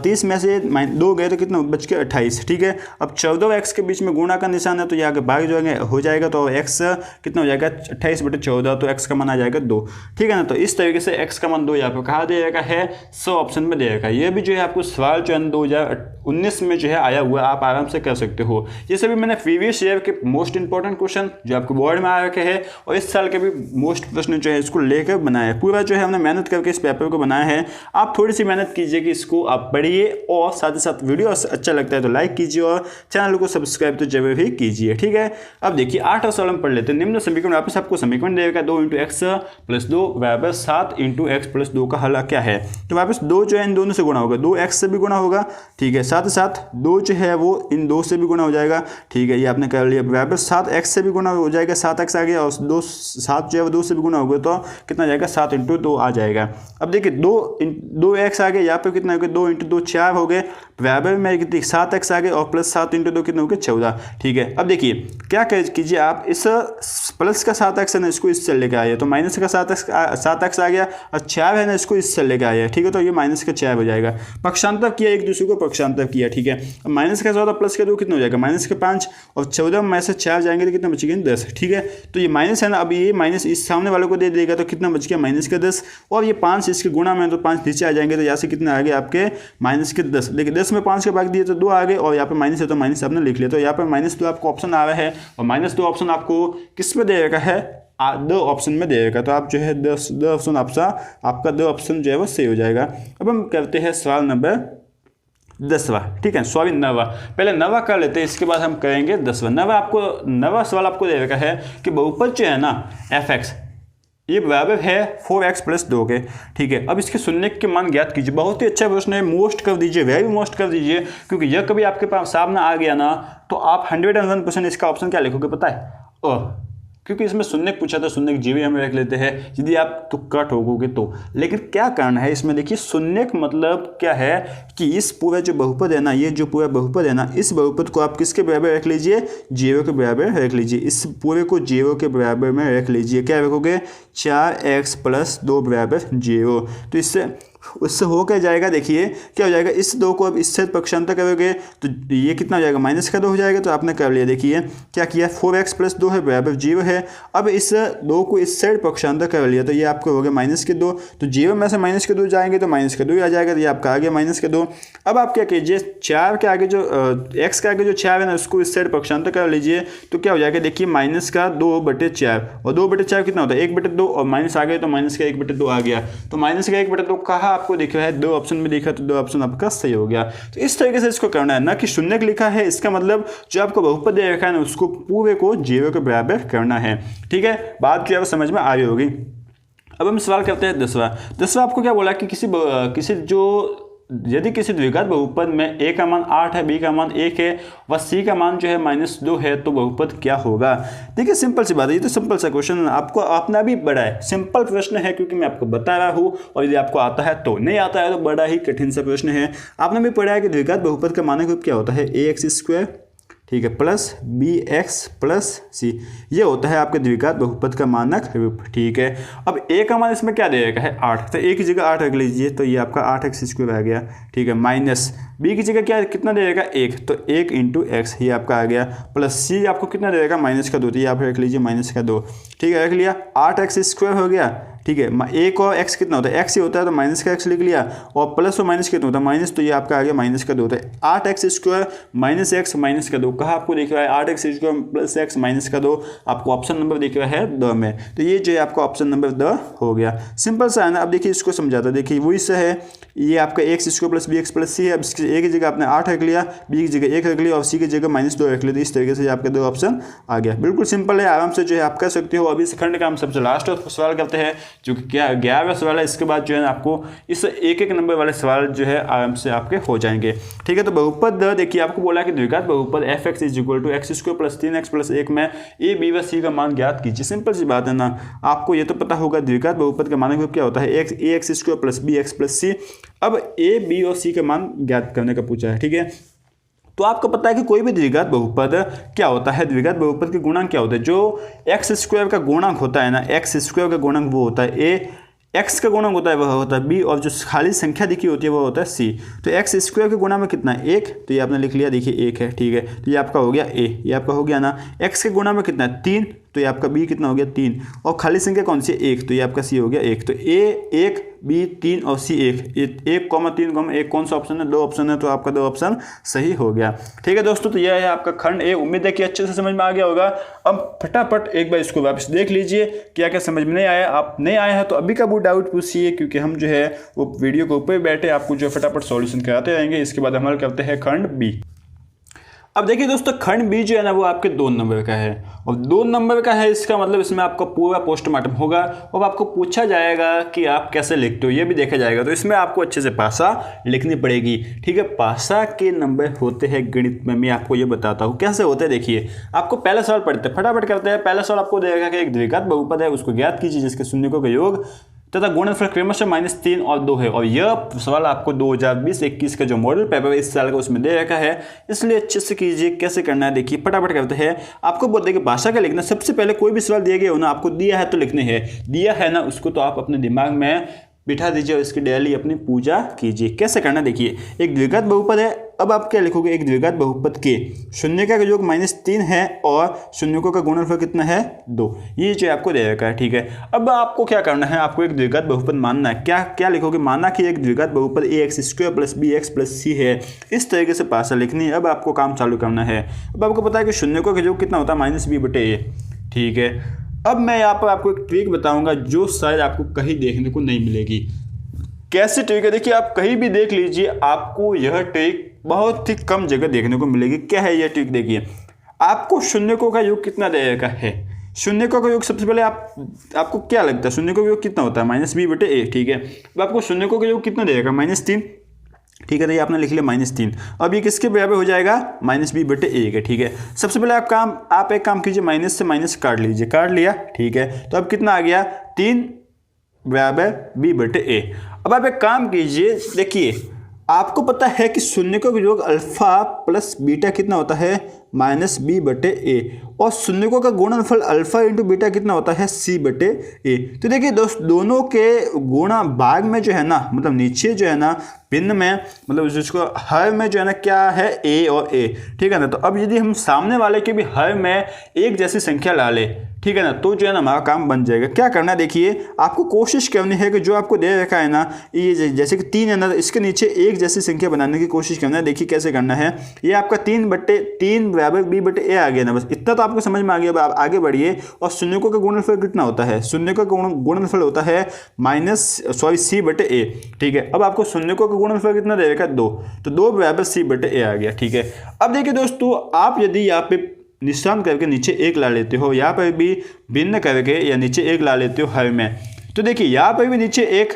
A: 30 में से 2 गए तो कितना बच के 28। ठीक है, अब 14 और x के बीच में गुणा का निशान है तो यहाँ के भाग जो हो जाएगा तो x कितना हो जाएगा 28/14, तो x का मान आ जाएगा 2। ठीक है ना, तो इस तरीके से x का मान 2 यहाँ पे कहा दे रखा है 100 ऑप्शन में दे रखा है। ये भी जो है आपको सवाल जो है 2019 में जो है आया हुआ, आप आराम से कर सकते हो। ये सभी मैंने प्रीवियस ईयर के मोस्ट इंपॉर्टेंट क्वेश्चन जो आपको बोर्ड में आ रखे हैं और इस साल के भी मोस्ट प्रश्न जो है इसको लेकर बनाया है। पूरा जो है हमने मेहनत करके इस पेपर को बनाया है। आप थोड़ी सी मेहनत कीजिए कि इसको आप पढ़िए और साथ ही साथ वीडियो अच्छा लगता है तो लाइक कीजिए और चैनल को सब्सक्राइब तो जरूर ही कीजिए। ठीक है, अब देखिए 8वां सवाल हम पढ़ लेते हैं। निम्न समीकरण वापस आपको समीकरण देगा 2 इंटू एक्स प्लस 2 बराबर 7 इंटू एक्स प्लस 2 का हल क्या है। तो वापस 2 जो है इन दोनों से गुणा होगा, 2x से भी गुणा होगा। ठीक है, साथ ही साथ 2 जो है वो इन 2 से भी गुणा हो जाएगा। ठीक है, ये आपने कर लिया। बराबर 7x से भी गुणा हो जाएगा, 7x आ गया और 7 जो है वो 2 से भी गुणा हो गया तो कितना जाएगा 7 इंटू 2 आ जाएगा। अब देखिए 2x आ गया, यहाँ पे कितना हो गया 2 इंटू 2 4 हो गए, बराबर में कितनी 7x आ गए और प्लस 7 इंटू 2 कितने हो गए 14। ठीक है, अब देखिए क्या कीजिए आप, इस प्लस का 7x है ना इसको इससे लेके आइए तो माइनस का 7x आ गया और 4 है ना इसको इससे लेके आइए। ठीक है, तो ये माइनस का 4 हो जाएगा। पक्षांतर किया, एक दूसरे को पक्षांतर किया। ठीक है, अब माइनस का 14 प्लस का 2 कितना हो जाएगा माइनस का 5 और 14 में से 4 जाएंगे तो कितना बचेगा 10। ठीक है, तो ये माइनस है ना, अब ये माइनस इस सामने वालों को दे देगा तो कितना बच गया माइनस का 10 और ये 5 इसके गुणा में तो 5 नीचे आ जाएंगे तो यहाँ से कितना आ गया आपके माइनस के 10। देखिए 10 में 5 के भाग दिए तो 2 आ गए और यहाँ पे माइनस है तो माइनस आपने लिख लिया। तो यहाँ पे -2 आपको ऑप्शन आ रहा है और -2 ऑप्शन आपको किस पे दे रखा है 2 ऑप्शन में दे रखा। तो आप जो है 2 ऑप्शन आपका 2 ऑप्शन जो है वो सही हो जाएगा। अब हम करते हैं सवाल नंबर 10वां। ठीक है, सॉरी 9वां, पहले 9वां कर लेते हैं इसके बाद हम करेंगे 10वां। 9वां सवाल आपको दे रखा है कि बहुपद जो है ना fx ये बराबर है 4x प्लस 2 के। ठीक है, अब इसके शून्य के मान ज्ञात कीजिए। बहुत ही अच्छा प्रश्न है, मोस्ट कर दीजिए, वेरी मोस्ट कर दीजिए, क्योंकि यह कभी आपके पास सामने आ गया ना तो आप 101% इसका ऑप्शन क्या लिखोगे पता है क्योंकि इसमें शून्य पूछा था, शून्य की जीवी हम रख लेते हैं यदि आप तुक्का ठोकोगे तो। लेकिन क्या करना है इसमें, देखिए शून्य का मतलब क्या है कि इस पूरा जो बहुपद है ना, ये जो पूरा बहुपद है ना, इस बहुपद को आप किसके बराबर रख लीजिए 0 के बराबर रख लीजिए। इस पूरे को 0 के बराबर में रख लीजिए। क्या रखोगे 4x प्लस 2 बराबर 0। तो इससे उससे हो क्या जाएगा, देखिए क्या हो जाएगा, इस 2 को अब इससे पक्षांतर करोगे तो ये कितना हो जाएगा, -2 हो जाएगा। तो आपने कर लिया, देखिए क्या किया, 4x + 2 है बराबर 0 है। अब इस 2 को इस साइड पक्षांतर कर लिया तो ये आपको हो गया -2। तो 0 में से -2 जाएंगे तो -2 ही आ जाएगा, तो ये आपका आ गया -2। अब आप क्या कीजिए, 4 के आगे जो x के आगे जो 4 है ना उसको इस साइड पक्षांतर कर लीजिए तो क्या हो जाएगा, देखिए -2/4 और 2/4 कितना होता है 1/2 और माइनस आ गया तो -1/2 आ गया। तो -1/2 कहाँ आपको दिख रहा है, 2 ऑप्शन में दिखा तो 2 ऑप्शन आपका सही हो गया। तो इस तरीके से इसको करना है, ना कि शून्य लिखा है इसका मतलब जो आपको बहुपद दे रखा है ना उसको पूरे को 0 के बराबर करना है। ठीक है, बात जो है समझ में आ रही होगी। अब हम सवाल करते हैं 10वां आपको क्या बोला कि यदि किसी द्विघात बहुपद में a का मान 8 है, b का मान 1 है व c का मान जो है -2 है तो बहुपद क्या होगा। देखिए सिंपल सी बात है, ये तो सिंपल सा क्वेश्चन आपको अपना भी बड़ा है, सिंपल प्रश्न है क्योंकि मैं आपको बता रहा हूँ और यदि आपको आता है तो, नहीं आता है तो बड़ा ही कठिन सा प्रश्न है। आपने भी पढ़ा है कि द्विघात बहुपद का मानक रूप क्या होता है, ax², ठीक है, प्लस bx प्लस c, ये होता है आपके द्विघात बहुपद का मानक रूप। ठीक है, अब a का मान इसमें क्या दे रखा है 8, तो a की जगह 8 रख लीजिए तो ये आपका 8x² आ गया। ठीक है, माइनस b की जगह क्या कितना दे रखा 1, तो 1 × x ये आपका आ गया, प्लस c आपको कितना दे रखा -2, तो ये आप रख लीजिए -2। ठीक है, रख लिया, 8x² हो गया। ठीक है, 1 और x कितना होता है, x ही होता है तो माइनस का x लिख लिया और प्लस और माइनस कितना होता है माइनस, तो ये आपका आ गया -2 होता है। 8x² -x -2 कहाँ आपको दिख रहा है, 8x² + x -2 आपको ऑप्शन नंबर दिख रहा है 2 में, तो ये जो है आपका ऑप्शन नंबर 2 हो गया। सिंपल सा है ना। अब देखिए इसको समझाता, देखिए वही से है, ये आपका x² + bx + c है। अब a की जगह आपने 8 रख लिया, b की जगह 1 रख लिया और c की जगह -2 रख लिया, तो इस तरीके से आपके 2 ऑप्शन आ गया। बिल्कुल सिंपल है, आराम से जो है आप कर सकते हो। अभी इस खंड का हम सबसे लास्ट सवाल करते हैं जो कि क्या 11वां सवाल है। इसके बाद जो है आपको इस एक नंबर वाले सवाल जो है आराम से आपके हो जाएंगे। ठीक है, तो बहुपद देखिए आपको बोला कि द्विघात बहुपद fx = x² + 3x + 1 में a b व c का मान ज्ञात कीजिए। सिंपल सी बात है ना, आपको ये तो पता होगा द्विघात बहुपद का मानक रूप क्या होता है, ax² + bx + c। अब a b और c का मान ज्ञात करने का पूछा है। ठीक है, तो आपको पता है कि कोई भी द्विघात बहुपद क्या होता है, द्विघात बहुपद के गुणांक क्या होते हैं, जो x² का गुणांक होता है ना, x² का गुणांक वो होता है a, x का गुणांक होता है वह होता है b और जो खाली संख्या दिखी होती है वो होता है c। तो x² के गुणा में कितना है 1, तो ये आपने लिख लिया, देखिए 1 है। ठीक है, तो ये आपका हो गया a, ये आपका हो गया ना। x के गुणा में कितना है 3, तो ये आपका b कितना हो गया 3 और खाली संख्या कौन सी है 1, तो ये आपका c हो गया 1। तो a 1, b 3 और c 1, 1,3,1 कौन सा ऑप्शन है, 2 ऑप्शन है, तो आपका 2 ऑप्शन सही हो गया। ठीक है दोस्तों, तो यह है आपका खंड ए। उम्मीद है कि अच्छे से समझ में आ गया होगा। अब फटाफट एक बार इसको वापस देख लीजिए, क्या क्या समझ में नहीं आया। आप नहीं आया है तो अभी का वो डाउट पूछिए, क्योंकि हम जो है वो वीडियो के ऊपर बैठे आपको जो फटाफट सॉल्यूशन कराते रहेंगे। इसके बाद हम करते हैं खंड बी। अब देखिए दोस्तों, खंड बी जो है ना वो आपके 2 नंबर का है और 2 नंबर का है, इसका मतलब इसमें आपका पूरा पोस्टमार्टम होगा और आपको पूछा जाएगा कि आप कैसे लिखते हो, ये भी देखा जाएगा। तो इसमें आपको अच्छे से भाषा लिखनी पड़ेगी। ठीक है, भाषा के नंबर होते हैं गणित में, मैं आपको ये बताता हूँ कैसे होते हैं। देखिए आपको पहला सवाल पढ़ते हैं, फटाफट करते हैं। पहला सवाल आपको देगा कि एक द्विघात बहुपद है, उसको ज्ञात कीजिए जिसके शून्यकों का योग तथा गुणनफल क्रमशः -3 और 2 है। और यह सवाल आपको 2020-21 का जो मॉडल पेपर है इस साल का उसमें दे रखा है, इसलिए अच्छे से कीजिए। कैसे करना है देखिए, फटाफट करते हैं। आपको बोलते हैं कि भाषा का लिखना, सबसे पहले कोई भी सवाल दिया गया हो ना, आपको दिया है तो लिखने हैं, दिया है ना उसको तो आप अपने दिमाग में बिठा दीजिए और इसकी डेली अपनी पूजा कीजिए। कैसे करना देखिए, एक द्विघात बहुपद है। अब आप क्या लिखोगे, एक द्विघात बहुपद के शून्यकों का योग -3 है और शून्यकों का गुणनफल कितना है 2, ये जो आपको दे रखा है। ठीक है, अब आपको क्या करना है, आपको एक द्विघात बहुपद मानना है। क्या क्या लिखोगे, माना कि एक द्विघात बहुपद ax² + bx + c है। इस तरीके से भाषा लिखनी है। अब आपको काम चालू करना है। अब आपको पता है कि शून्यकों का योग कितना होता है -b/a। ठीक है, अब मैं यहाँ पर आपको एक ट्रिक बताऊंगा जो शायद आपको कहीं देखने को नहीं मिलेगी। कैसी ट्रिक है देखिए, आप कहीं भी देख लीजिए, आपको यह ट्रिक बहुत ही कम जगह देखने को मिलेगी। क्या है यह ट्रिक, देखिए आपको शून्यकों का योग कितना देगा है। शून्यकों का योग सबसे पहले आपको क्या लगता है, शून्यकों का योग कितना होता है -b/a। ठीक है, अब आपको शून्यकों का योग कितना देगा -3। ठीक है, तो ये आपने लिख लिया -3। अब ये किसके बराबर हो जाएगा, -b/a के। ठीक है, सबसे पहले आप एक काम कीजिए, माइनस से माइनस काट लीजिए, काट लिया। ठीक है, तो अब कितना आ गया 3 = b/a। अब आप एक काम कीजिए, देखिए आपको पता है कि शून्यकों का योग अल्फा प्लस बीटा कितना होता है -b/a, और शून्यकों का गुणनफल अल्फा इंटू बीटा कितना होता है c/a। तो देखिए दोस्त, दोनों के गुणा भाग में जो है ना, मतलब नीचे जो है ना भिन्न में, मतलब जिसको हर में जो है ना क्या है a और a, ठीक है ना। तो अब यदि हम सामने वाले के भी हर में एक जैसी संख्या ला ले, ठीक है ना, तो जो है ना हमारा काम बन जाएगा। क्या करना है, देखिए आपको कोशिश करनी है कि जो आपको दे रखा है ना, ये जैसे कि 3 है ना, तो इसके नीचे एक जैसी संख्या बनाने की कोशिश करना है। देखिए कैसे करना है, ये आपका 3/3 बराबर b/a आ गया ना, बस इतना तो आपको समझ में आ गया। अब आप आगे बढ़िए, और शून्यकों का गुणनफल कितना होता है, शून्यकों का गुणनफल होता है c/a, ठीक है। अब आपको शून्यकों का गुणनफल कितना दे रखा है 2, तो 2 बराबर c/a आ गया, ठीक है। अब देखिए दोस्तों, आप यदि यहाँ पे निशान करके नीचे 1 ला लेते हो, यहाँ पर भी भिन्न करके या नीचे 1 ला लेते हो हर में, तो देखिए यहाँ पर भी नीचे 1,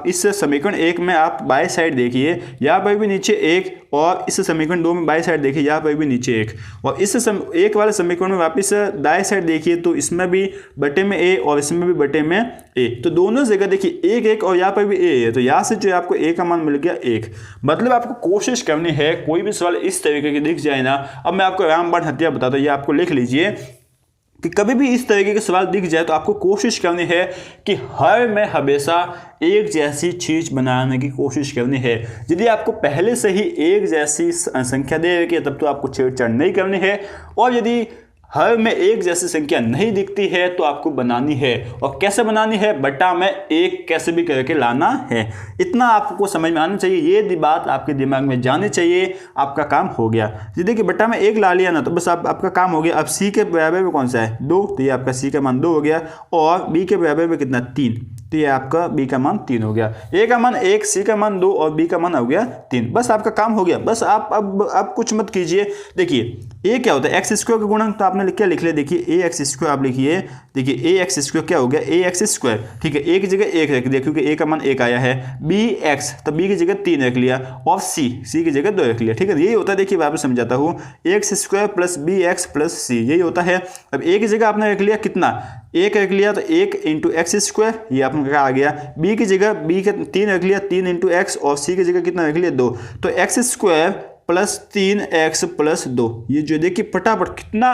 A: इस समीकरण 1 में आप बाएं साइड देखिए, यहाँ पर भी नीचे 1, और इस समीकरण 2 में बाएं साइड देखिए, यहाँ पर भी नीचे 1, और इस एक वाले समीकरण में वापस दाएं साइड देखिए, तो इसमें भी बटे में a और इसमें भी बटे में a, तो दोनों जगह देखिए 1 और यहाँ पर भी a है, तो यहाँ से जो आपको a का मान मिल गया 1। मतलब आपको कोशिश करनी है, कोई भी सवाल इस तरीके की दिख जाए ना, अब मैं आपको रामबाण हत्या बताता हूँ, ये आपको लिख लीजिए कि कभी भी इस तरीके के सवाल दिख जाए तो आपको कोशिश करनी है कि हर में हमेशा एक जैसी चीज बनाने की कोशिश करनी है। यदि आपको पहले से ही एक जैसी संख्या दे रखी है तब तो आपको छेड़छाड़ नहीं करनी है, और यदि हर में एक जैसी संख्या नहीं दिखती है तो आपको बनानी है। और कैसे बनानी है, बटा में 1 कैसे भी करके लाना है, इतना आपको समझ में आना चाहिए। ये बात आपके दिमाग में जानी चाहिए, आपका काम हो गया। जी देखिए, बटा में 1 ला लिया ना, तो बस आपका काम हो गया। अब c के बराबर में कौन सा है 2, तो ये आपका c का मान 2 हो गया, और b के बराबर में कितना 3, तो ये आपका b का मान 3 हो गया। a का मान 1, c का मान 2 और b का मान हो गया 3, बस आपका काम हो गया। बस आप अब कुछ मत कीजिए। देखिए a क्या होता है, x² का गुणक, तो आपने क्या लिख लिया, देखिए ax² आप लिखिए, देखिए ax² क्या हो गया ax², ठीक है। a की जगह 1 रख दिया क्योंकि a का मान 1 आया है, bx तो b की जगह 3 रख लिया, और c की जगह 2 रख लिया, ठीक है। यही होता है, देखिए वापस समझाता हूँ, x² plus bx plus c, यही होता है। अब a की जगह आपने रख लिया कितना, 1 रख लिया, तो 1 इंटू x², ये आपने क्या आ गया। b की जगह b का 3 रख लिया, 3 इंटू x, और c की जगह कितना रख लिया 2, तो x² प्लस 3x प्लस 2। ये जो देखिए फटाफट, कितना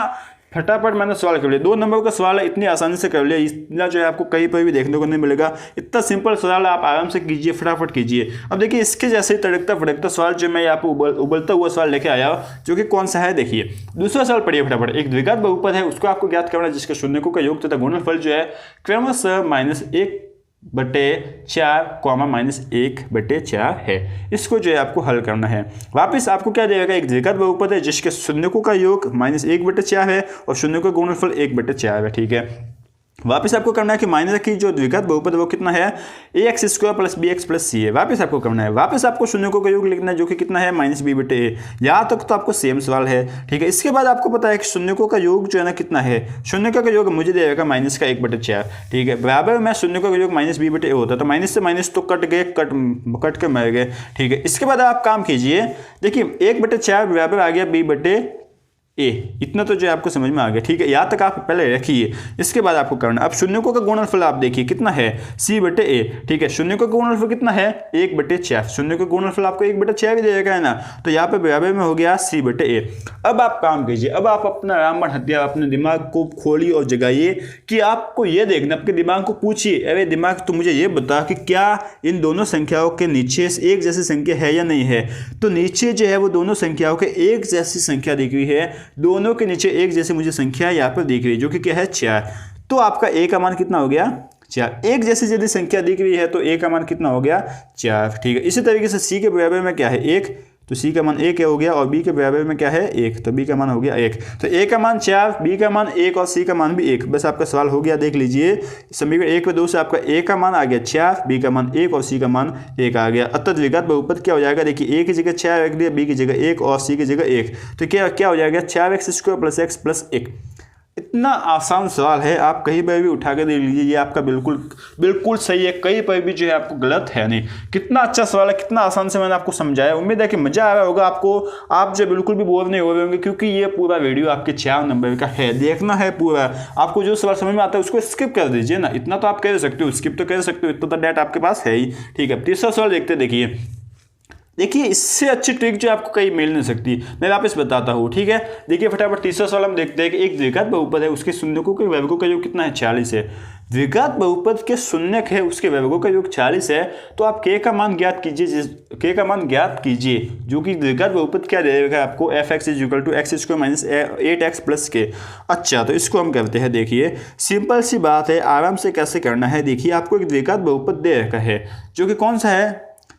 A: फटाफट मैंने सवाल कर लिया, 2 नंबर का सवाल है, इतनी आसानी से कर लिया। इतना जो है आपको कहीं पर भी देखने को नहीं मिलेगा, इतना सिंपल सवाल है, आप आराम से कीजिए, फटाफट कीजिए। अब देखिए इसके जैसे ही तड़कता फड़कता सवाल जो मैं यहाँ पे उबलता हुआ सवाल लेके आया हूँ, जो कि कौन सा है, देखिए दूसरा सवाल पढ़िए फटाफट। एक द्विघात बहुपद है, उसको आपको ज्ञात करना है, जिसके शून्यकों का योग तथा गुणनफल जो है क्रमशः -1/4 -1/4 है। इसको जो है आपको हल करना है। वापस आपको क्या देगा, एक द्विघात बहुपद है जिसके शून्यकों का योग -1/4 है और शून्यकों का गुणनफल 1/4 है, ठीक है। वापस आपको करना है कि माइनस की जो द्विघात बहुपद है वो कितना है, ax² plus bx plus c है। वापस आपको करना है, वापस आपको शून्यकों का योग लिखना है, जो कि कितना है -b/a। यहाँ तक तो आपको सेम सवाल है, ठीक है। इसके बाद आपको पता है कि शून्यकों का योग जो है ना कितना है, शून्यकों का योग मुझे देगा -1/4, ठीक है। बराबर में शून्यकों का योग -b/a होता है, तो माइनस से माइनस तो कट गए, कट के मर गए, ठीक है। इसके बाद आप काम कीजिए, देखिए 1/4 बराबर आ गया b/a, इतना तो जो आपको समझ में आ गया, ठीक है। यहाँ तक आप पहले रखिए। इसके बाद आपको करना, अब शून्यकों का गुणनफल आप देखिए कितना है, c/a, ठीक है। शून्यकों का गुणनफल कितना है 1/4, शून्यकों का गुणनफल आपको 1/4 भी देगा है ना, तो यहाँ पे बराबर में हो गया c/a। अब आप काम कीजिए, अब आप अपना रामबाण हत्या अपने दिमाग को खोलिए और जगाइए कि आपको ये देखना, अपने दिमाग को पूछिए, अरे दिमाग तो मुझे ये बता कि क्या इन दोनों संख्याओं के नीचे एक जैसी संख्या है या नहीं है। तो नीचे जो है वो दोनों संख्याओं के एक जैसी संख्या दिख रही है, दोनों के नीचे एक जैसे मुझे संख्या यहाँ पर दिख रही है, जो कि क्या है 4। तो आपका a का मान कितना हो गया 4। एक जैसी यदि संख्या दिख रही है तो a का मान कितना हो गया 4, ठीक है। इसी तरीके से c के बराबर में क्या है 1, तो c का मान 1 हो गया, और b के बराबर में क्या है 1, तो b का मान हो गया 1। तो a का मान 4, b का मान 1 और c का मान भी 1। बस आपका सवाल हो गया, देख लीजिए समीकरण 1 व 2 से आपका a का मान आ गया 4, b का मान 1 और c का मान 1 आ गया। अतः द्विघात बहुपद क्या हो जाएगा, देखिए a की जगह 4 रख दिया, b की जगह 1 और c की जगह 1, तो क्या हो जाएगा 4x² प्लस x प्लस 1। इतना आसान सवाल है, आप कहीं पर भी उठा के देख लीजिए, ये आपका बिल्कुल सही है, कहीं पर भी जो है आपको गलत है नहीं। कितना अच्छा सवाल है, कितना आसान से मैंने आपको समझाया। उम्मीद है कि मजा आ रहा होगा आपको, आप जो बिल्कुल भी बोर नहीं हो रहे होंगे, क्योंकि ये पूरा वीडियो आपके 4 नंबर का है, देखना है पूरा। आपको जो सवाल समझ में आता है उसको स्किप कर दीजिए ना, इतना तो आप कह सकते हो, स्किप तो कर सकते हो, इतना तो डेट आपके पास है ही, ठीक है। तीसरा सवाल देखते, देखिए देखिए इससे अच्छी ट्रिक जो आपको कहीं मिल नहीं सकती, मैं वापस बताता हूँ, ठीक है। देखिए फटाफट तीसरा सवाल हम देखते हैं कि एक द्विघात बहुपद है, उसके शून्यकों के वैवगों का योग कितना है, 40 है। द्विघात बहुपद के शून्यक है, उसके वैवगों का योग 40 है, तो आप k का मान ज्ञात कीजिए, k का मान ज्ञात कीजिए, जो कि द्विघात बहुपद क्या देगा आपको, fx = x² - 8x + k। अच्छा, तो इसको हम करते हैं। देखिए सिंपल सी बात है, आराम से कैसे करना है। देखिए आपको एक द्विघात बहुपद दे रखा है, जो कि कौन सा है,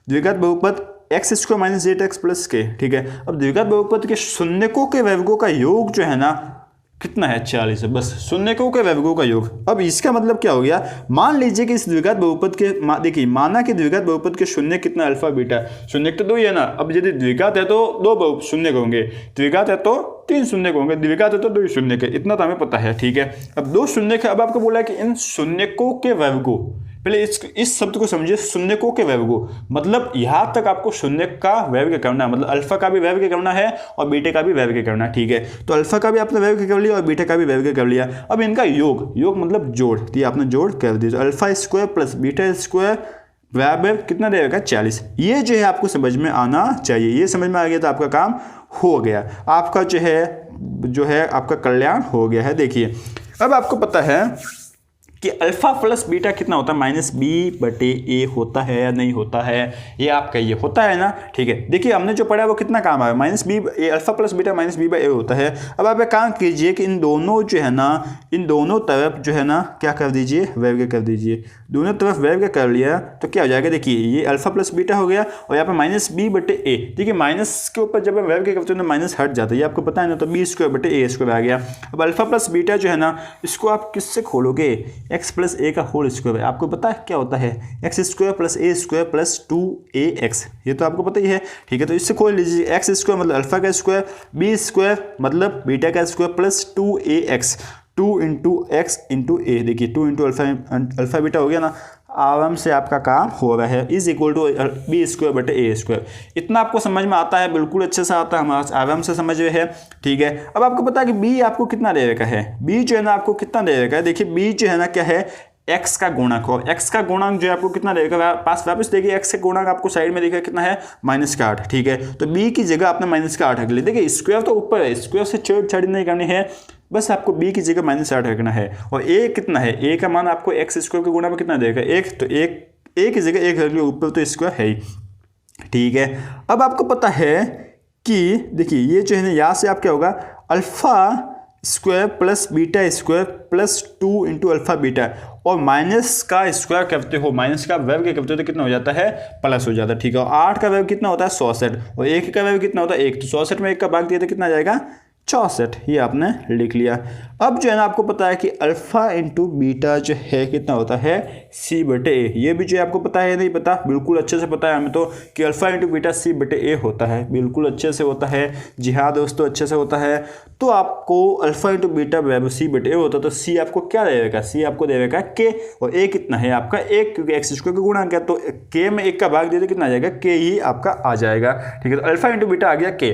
A: द्विघात बहुपद x² - 8x + k, ठीक है। अब द्विघात बहुपद के शून्यकों के वैवगों का योग जो है ना कितना है, 40 है, बस शून्यकों के वैवगों का योग। अब इसका मतलब क्या हो गया, मान लीजिए कि इस द्विघात बहुपद के देखिए माना कि द्विघात बहुपद के शून्य कितना, अल्फा बीटा, शून्य तो 2 ही है ना। अब यदि द्विघात है तो 2 शून्य होंगे, द्विघात है तो 3 शून्य होंगे, द्विघात है तो 2 शून्य के, इतना तो हमें पता है, ठीक है। अब 2 शून्य है। अब आपको बोला है कि इन शून्यकों के वैवगों, पहले इस शब्द को समझिए, शून्यकों के वैवगों, मतलब यहां तक आपको शून्य का वैवग करना है, मतलब अल्फा का भी वैवग करना है और बीटा का भी वैवग करना है, ठीक है। तो अल्फा का भी आपने वैवग कर लिया और बीटा का भी वैवग कर लिया। अब इनका योग मतलब जोड़, तो ये आपने जोड़ कर दिया, तो अल्फा² + बीटा² वैवग कितना देगा, 40। ये जो है आपको समझ में आना चाहिए, ये समझ में आ गया तो आपका काम हो गया, आपका जो है आपका कल्याण हो गया है। देखिए अब आपको पता है कि अल्फा + बीटा कितना होता है, -b/a होता है या नहीं होता है, ये आप कहिए, होता है ना, ठीक है। देखिए हमने जो पढ़ा है वो कितना काम आया, -b, अल्फा + बीटा -b/a होता है। अब आप एक काम कीजिए कि इन दोनों जो है ना, इन दोनों तरफ जो है ना क्या कर दीजिए, वैवग कर दीजिए। दोनों तरफ वैवग कर लिया तो क्या हो जाएगा, देखिए ये अल्फा + बीटा हो गया और यहाँ पर -b/a। देखिए माइनस के ऊपर जब हम वैवग करते हैं तो माइनस हट जाता है, ये आपको पता है ना, तो b² a² आ गया। अब अल्फा + बीटा जो है ना, इसको आप किससे खोलोगे, x + a का होल स्क्वायर। आपको पता है क्या होता है, x² + a² + 2ax, ये तो आपको पता ही है, ठीक है। तो इससे खोल लीजिए, x² मतलब अल्फा का स्क्वायर, b² मतलब बीटा का स्क्वायर + 2ax, 2 × x × a। देखिए 2 × अल्फा बीटा हो गया ना, आराम से आपका काम हो रहा है, = b² / a²। इतना आपको समझ में आता है, बिल्कुल अच्छे से आता है, हम आराम से समझ रहे हैं, ठीक है। अब आपको पता है कि b आपको कितना दे रखा है, b जो है ना आपको कितना दे रखा है। देखिए b जो है ना क्या है, x का गुणक हो, x का गुणक जो है आपको कितना देगा, पास वापस देखिए x का गुणक आपको साइड में देखिए कितना है, -8, ठीक है। तो b की जगह आपने -8 रख लिया। देखिए स्क्वायर तो ऊपर है, स्क्वायर से छेड़छाड़ी नहीं करनी है, बस आपको b की जगह -8 रखना है। और a कितना है, a का मान आपको x² के गुणा में कितना देगा, 1, तो 1 की जगह 1 रख लिया, ऊपर तो स्क्वायर है ही, ठीक है। अब आपको पता है कि देखिए ये जो है ना, यहाँ से आप क्या होगा, अल्फा² + बीटा² + 2 × अल्फा बीटा, और माइनस का स्क्वायर करते हो, माइनस का वैवग करते हो तो कितना हो जाता है, प्लस हो जाता है, ठीक है। और 8 का वैवग कितना होता है, 64, और 1 का वैवग कितना होता है, 1, तो 64 में 1 का भाग दिया तो कितना आ जाएगा, 64, ये आपने लिख लिया। अब जो है ना आपको पता है कि अल्फा × बीटा जो है कितना होता है, c/a। ये भी जो है आपको पता है, नहीं पता, बिल्कुल अच्छे से पता है हमें तो कि अल्फा × बीटा c/a होता है, बिल्कुल अच्छे से होता है। जी हाँ दोस्तों, अच्छे से होता है। तो आपको अल्फा × बीटा c/a होता है, तो c आपको क्या देगा, c आपको देगा k, और a कितना है आपका 1, क्योंकि x² का गुणक है, तो k में 1 का भाग दिया तो कितना आ जाएगा, k ही आपका आ जाएगा, ठीक है। तो अल्फा × बीटा आ गया k।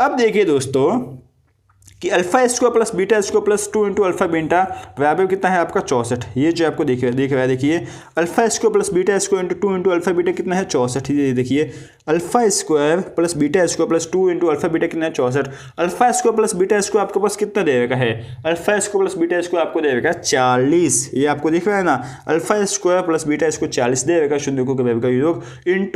A: अब देखिए दोस्तों कि अल्फा² + बीटा² + 2 × अल्फा बीटा वैवग कितना है आपका, 64। ये जो आपको दिख रहा है, देखिए अल्फा² + बीटा² × 2 × अल्फा बीटा कितना है, 64। ये देखिए अल्फा² + बीटा² + 2 × अल्फा बीटा कितना है, 64। अल्फा² + बीटा² आपके पास कितना दे रखा है, अल्फा² + बीटा² आपको दे रखा है 40, ये आपको दिख रहा है ना, अल्फा² + बीटा² 40 दे रखा है, शून्यकों के वैवग का योग, ×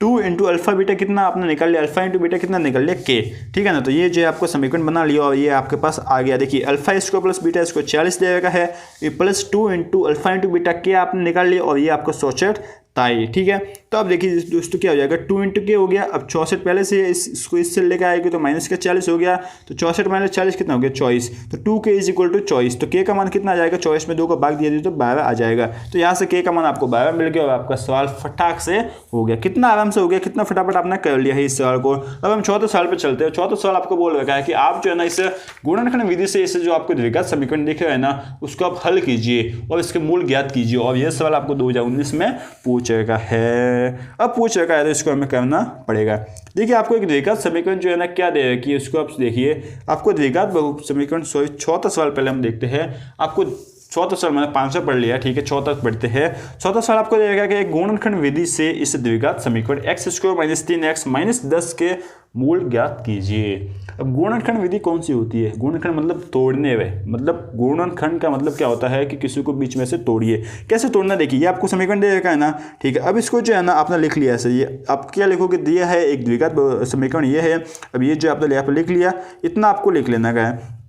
A: 2 × अल्फा बीटा कितना आपने निकाल लिया, अल्फा × बीटा कितना निकाल लिया, k, ठीक है ना। तो ये जो है आपको समीकरण बना लिया और ये आपके पास आ गया। देखिए अल्फा² + बीटा² 40 दे रखा है, ये +2 × अल्फा × बीटा k आपने निकाल लिया, और ये आपको 64 ताई, ठीक है। तो अब देखिए दोस्तों क्या हो जाएगा, 2 × k हो गया। अब 64 पहले से इसको इससे लेकर आएगी तो माइनस का 40 हो गया, तो 64 - 40 कितना हो गया, 24। तो 2k = 24, तो k का मान कितना आ जाएगा, 24 में 2 का भाग दिया दिया तो 12 आ जाएगा। तो यहाँ से k का मान आपको 12 मिल गया और आपका सवाल फटाक से हो गया। कितना आराम से हो गया, कितना फटाफट आपने कर लिया है इस सवाल को। अब हम चौथे सवाल पर चलते हैं। चौथा सवाल आपको बोल रखा है कि आप जो है ना इस गुणनखंड विधि से इसे जो आपको द्विघात समीकरण दिख रहा है ना, उसको आप हल कीजिए और इसके मूल ज्ञात कीजिए। और यह सवाल आपको 2019 में पूछेगा है, अब पूछ रखा है तो इसको हमें करना पड़ेगा। देखिए आपको एक द्विघात समीकरण जो है ना क्या दे रखी है, उसको आप देखिए। आपको द्विघात बहु समीकरण चौथा सवाल पहले हम देखते हैं। आपको चौथा सवाल मैंने 500 पढ़ लिया, ठीक है। चौथा पढ़ते हैं। चौथा सवाल आपको देगा कि एक गुणनखंड विधि से इस द्विघात समीकरण x² - 3x - 10 के मूल ज्ञात कीजिए। अब गुणनखंड विधि कौन सी होती है? गुणनखंड मतलब तोड़ने में, मतलब गुणनखंड का मतलब क्या होता है कि किसी को बीच में से तोड़िए। कैसे तोड़ना देखिए, ये आपको समीकरण दे रखा है ना, ठीक है। अब इसको जो है ना आपने लिख लिया ऐसे, ये आप क्या लिखोगे, दिया है एक द्विघात समीकरण ये है। अब ये जो आपने यहाँ पर लिख लिया, इतना आपको लिख लेना है।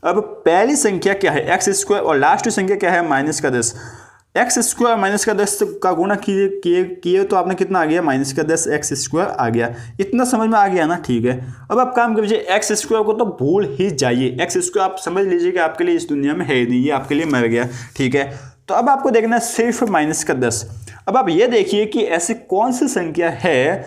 A: अब पहली संख्या क्या है x² और लास्ट संख्या क्या है -10। x² - 10 का गुणा किए तो आपने कितना आ गया, -10 x² आ गया। इतना समझ में आ गया ना, ठीक है। अब आप काम कीजिए, x² को तो भूल ही जाइए। x² आप समझ लीजिए कि आपके लिए इस दुनिया में है ही नहीं, ये आपके लिए मर गया, ठीक है। तो अब आपको देखना है सिर्फ -10। अब आप ये देखिए कि ऐसी कौन सी संख्या है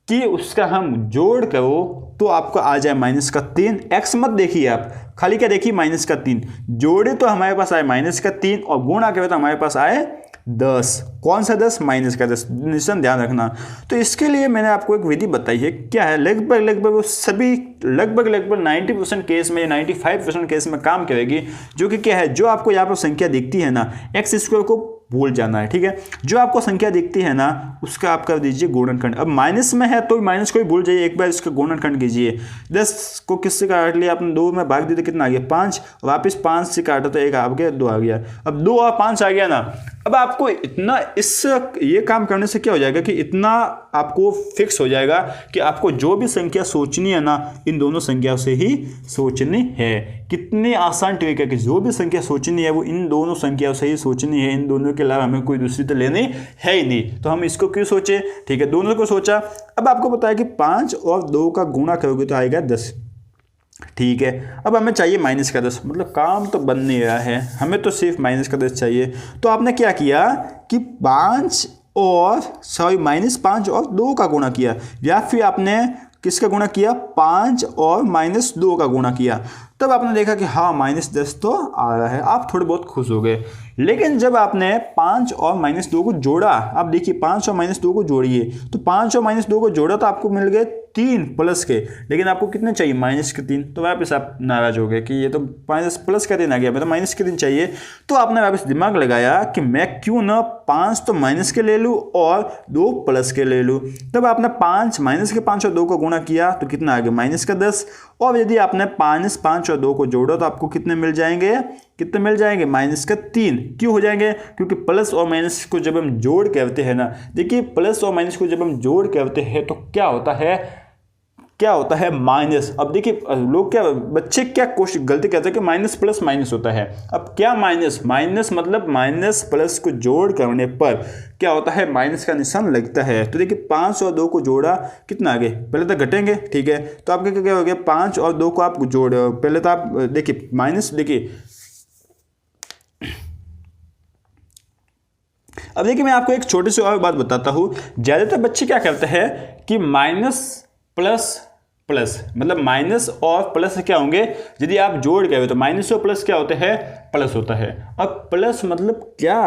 A: कि उसका हम जोड़ करो तो आपको आ जाए -3। x मत देखिए आप, खाली क्या देखिए -3। जोड़े तो हमारे पास आए -3 और गुणा करें तो हमारे पास आए 10। कौन सा 10? -10। निशान ध्यान रखना। तो इसके लिए मैंने आपको एक विधि बताई है, क्या है, लगभग वो सभी लगभग 90% केस में, 95% केस में काम करेगी। जो कि क्या है, जो आपको यहाँ पर संख्या दिखती है ना, x² को भूल जाना है, ठीक है। जो आपको संख्या दिखती है ना, उसका आप कर दीजिए गुणनखंड। अब माइनस में है तो माइनस को ही भूल जाइए, एक बार इसका गुणनखंड कीजिए। 10 को किससे काट लिया आपने, 2 में भाग दिया तो कितना आ गया, 5। वापस 5 से काटा तो 1 आ गया, 2 आ गया। अब 2 और 5 आ गया ना। अब आपको इतना ये काम करने से क्या हो जाएगा कि इतना आपको फिक्स हो जाएगा कि आपको जो भी संख्या सोचनी है ना, इन दोनों संख्याओं से ही सोचनी है। कितनी आसान ट्रिक है कि जो भी संख्या सोचनी है वो इन दोनों संख्याओं से ही सोचनी है। इन दोनों के अलावा हमें कोई दूसरी तो लेनी है ही नहीं। तो हम इसको क्यों सोचे, ठीक है, दोनों को सोचा। अब आपको पता है कि 5 और 2 का गुणा करोगे तो आएगा 10, ठीक है। अब हमें चाहिए -10, मतलब काम तो बन नहीं रहा है, हमें तो सिर्फ -10 चाहिए। तो आपने क्या किया कि -5 और 2 का गुणा किया, या फिर आपने किसका गुणा किया, 5 और -2 का गुणा किया। तब आपने देखा कि हाँ -10 तो आ रहा है, आप थोड़े बहुत खुश हो गए। लेकिन जब आपने 5 और -2 को जोड़ा, आप देखिए 5 और -2 को जोड़िए, तो 5 और -2 को जोड़ा तो आपको मिल गए 3 प्लस के। लेकिन आपको कितने चाहिए, -3। तो वापस आप नाराज हो गए कि ये तो प्लस का 3 आ गया, मैं तो -3 चाहिए। तो आपने वापस दिमाग लगाया कि मैं क्यों ना 5 तो माइनस के ले लूँ और 2 प्लस के ले लूँ। तब आपने -5 और 2 को गुणा किया तो कितना आ गया, -10। और यदि आपने -5 और 2 को जोड़ो तो आपको कितने मिल जाएंगे, -3। क्यों हो जाएंगे, क्योंकि प्लस और माइनस को जब हम जोड़ करते हैं ना, देखिए प्लस और माइनस को जब हम जोड़ करते हैं तो क्या होता है माइनस। अब देखिए लोग बच्चे क्या गलती करते हैं कि माइनस प्लस माइनस होता है। अब क्या माइनस मतलब माइनस प्लस को जोड़ करने पर क्या होता है, माइनस का निशान लगता है। तो देखिए 5 और 2 को जोड़ा, कितना आगे, पहले तो घटेंगे, ठीक है। तो आपके क्या हो गया, 5 और 2 को आप जोड़, पहले तो आप देखिए माइनस, देखिए अब देखिए मैं आपको एक छोटी सी और बात बताता हूं। ज्यादातर बच्चे क्या करते हैं कि माइनस प्लस मतलब माइनस और प्लस क्या होंगे, यदि आप जोड़ गए तो माइनस और प्लस क्या होते हैं, प्लस होता है। अब प्लस मतलब क्या,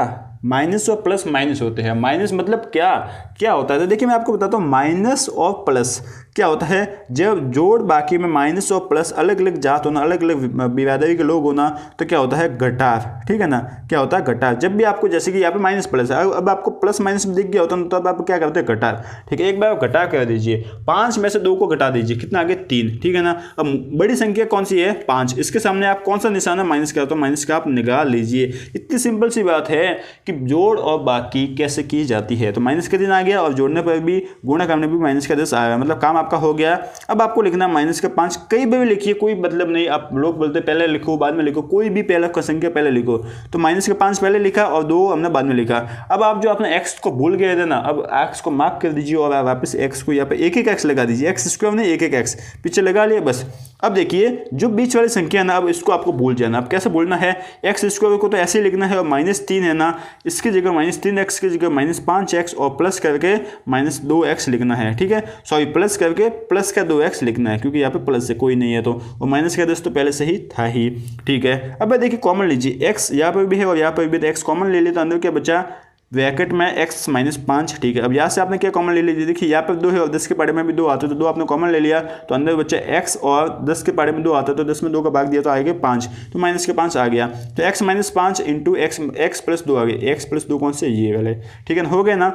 A: माइनस और प्लस माइनस होते हैं। माइनस मतलब क्या होता है, तो देखिए मैं आपको बताता हूँ। माइनस और प्लस क्या होता है, जब जोड़ बाकी में माइनस और प्लस अलग अलग जात होना, अलग अलग बिरादरी के लोग होना, तो क्या होता है, घटाव, ठीक है ना। क्या होता है, घटाव। जब भी आपको, जैसे कि यहाँ पे माइनस प्लस है, अब आपको प्लस माइनस दिख गया होता है तो अब आप क्या करते हैं, घटाव, ठीक है। एक बार घटाव कर दीजिए, 5 में से 2 को घटा दीजिए, कितना आगे, 3, ठीक है ना। अब बड़ी संख्या कौन सी है, 5, इसके सामने आप कौन सा निशान है, माइनस का, तो माइनस का आप निकाल लीजिए। इतनी सिंपल सी बात है कि जोड़ और बाकी कैसे की जाती है। तो माइनस का 3 आ गया और जोड़ने पर भी, गुणा करने पर भी माइनस का 10 आया, मतलब काम आपका हो गया। अब आपको लिखना माइनस का 5, कई बार भी लिखिए, कोई मतलब नहीं। आप लोग बोलते पहले लिखो बाद में लिखो, कोई भी पहला संख्या पहले लिखो। तो माइनस का 5 पहले लिखा और 2 हमने बाद में लिखा। अब आप जो अपने x को भूल गए थे ना, अब x को मार्क कर दीजिए और वापस x को यहाँ पे एक x लगा दीजिए। x² ने एक x पीछे लगा लिया, बस। अब देखिए जो बीच वाली संख्या है ना, अब इसको आपको भूल जाना। अब कैसे भूलना है, x² को तो ऐसे ही लिखना है और -3 है ना, इसकी जगह -3x की जगह -5x और प्लस करके -2x लिखना है, ठीक है। सॉरी, प्लस करके प्लस का 2x लिखना है, क्योंकि यहाँ पे प्लस से कोई नहीं है तो, और माइनस का 10 तो पहले से ही था ही, ठीक है। अब देखिए कॉमन लीजिए, x यहाँ पर भी है और यहाँ पर भी, तो x कॉमन ले लिया तो अंदर क्या बचा, ब्रैकेट में x माइनस 5, ठीक है। अब यहाँ से आपने क्या कॉमन ले लीजिए, देखिए यहाँ पर 2 है और 10 के पारे में भी 2 आता है, तो 2 आपने कॉमन ले लिया, तो अंदर बच्चा x और 10 के पारे में 2 आता है, तो 10 में 2 का भाग दिया तो आएगा 5, तो माइनस के 5 आ गया, तो x minus 5 into x plus 2 आ गया, x प्लस 2 कौन से, ये वाले, ठीक है, हो गए ना,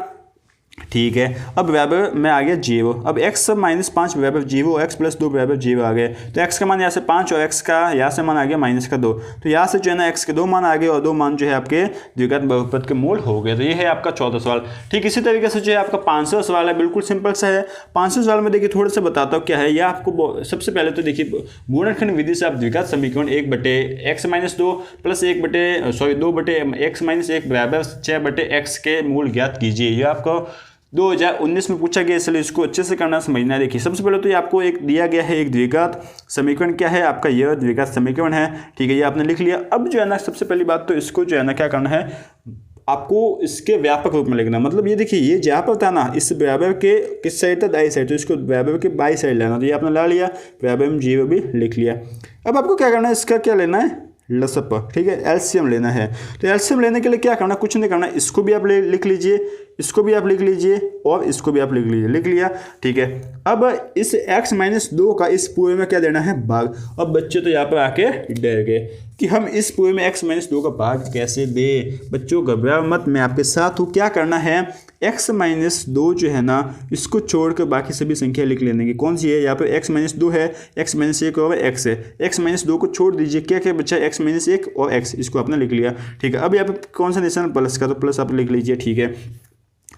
A: ठीक है। अब बराबर में आ गया 0, अब x माइनस 5 बराबर 0, x प्लस 2 बराबर 0 आ गए, तो x का मान यहाँ से 5 और x का यहाँ से मान आ गया माइनस का 2, तो यहाँ से जो है ना x के 2 मान आ गए और 2 मान जो है आपके द्विघात बहुपद के मूल हो गए। तो ये है आपका 14 सवाल। ठीक इसी तरीके से जो है आपका 500 सवाल है, बिल्कुल सिंपल सा है। 500 सवाल में देखिए थोड़ा सा बताता हूँ क्या है। यह आपको सबसे पहले तो देखिए गुणनखंड विधि से आप द्विघात समीकरण 1/x minus 2 plus 2/x minus 1 बराबर 6/x के मूल ज्ञात कीजिए। यह आपको 2019 में पूछा गया, इसलिए इसको अच्छे से करना समझना है। देखिए सबसे पहले तो ये आपको एक दिया गया है, एक द्विघात समीकरण क्या है आपका, यह द्विघात समीकरण है, ठीक है, ये आपने लिख लिया। अब जो है ना सबसे पहली बात तो इसको जो है ना क्या करना है, आपको इसके व्यापक रूप में लिखना। मतलब ये देखिए ये जहाँ पर था ना, इस बराबर के किस साइड था, दाई साइड, तो इसको बराबर के बाई साइड लेना, तो ये आपने ला लिया, बराबर में 0 भी लिख लिया। अब आपको क्या करना है, इसका क्या लेना है, लसप, ठीक है, एलसीएम लेना है। तो एलसीएम लेने के लिए क्या करना, कुछ नहीं करना, इसको भी आप लिख लीजिए, इसको भी आप लिख लीजिए और इसको भी आप लिख लीजिए, लिख लिया, ठीक है। अब इस x माइनस 2 का इस पूरे में क्या देना है, भाग। अब बच्चे तो यहाँ पर आके डर गए कि हम इस पूरे में x माइनस 2 का भाग कैसे दे। बच्चों घबराओ मत, मैं आपके साथ हूँ। क्या करना है, x माइनस 2 जो है ना, इसको छोड़कर बाकी सभी संख्या लिख लेने की। कौन सी है, यहाँ पे x माइनस 2 है, x माइनस 1 और x है, x माइनस 2 को छोड़ दीजिए, क्या क्या बच्चा, x माइनस 1 और x, इसको आपने लिख लिया, ठीक है। अब यहाँ पे कौन सा निशान, प्लस का, तो प्लस आप लिख लीजिए, ठीक है।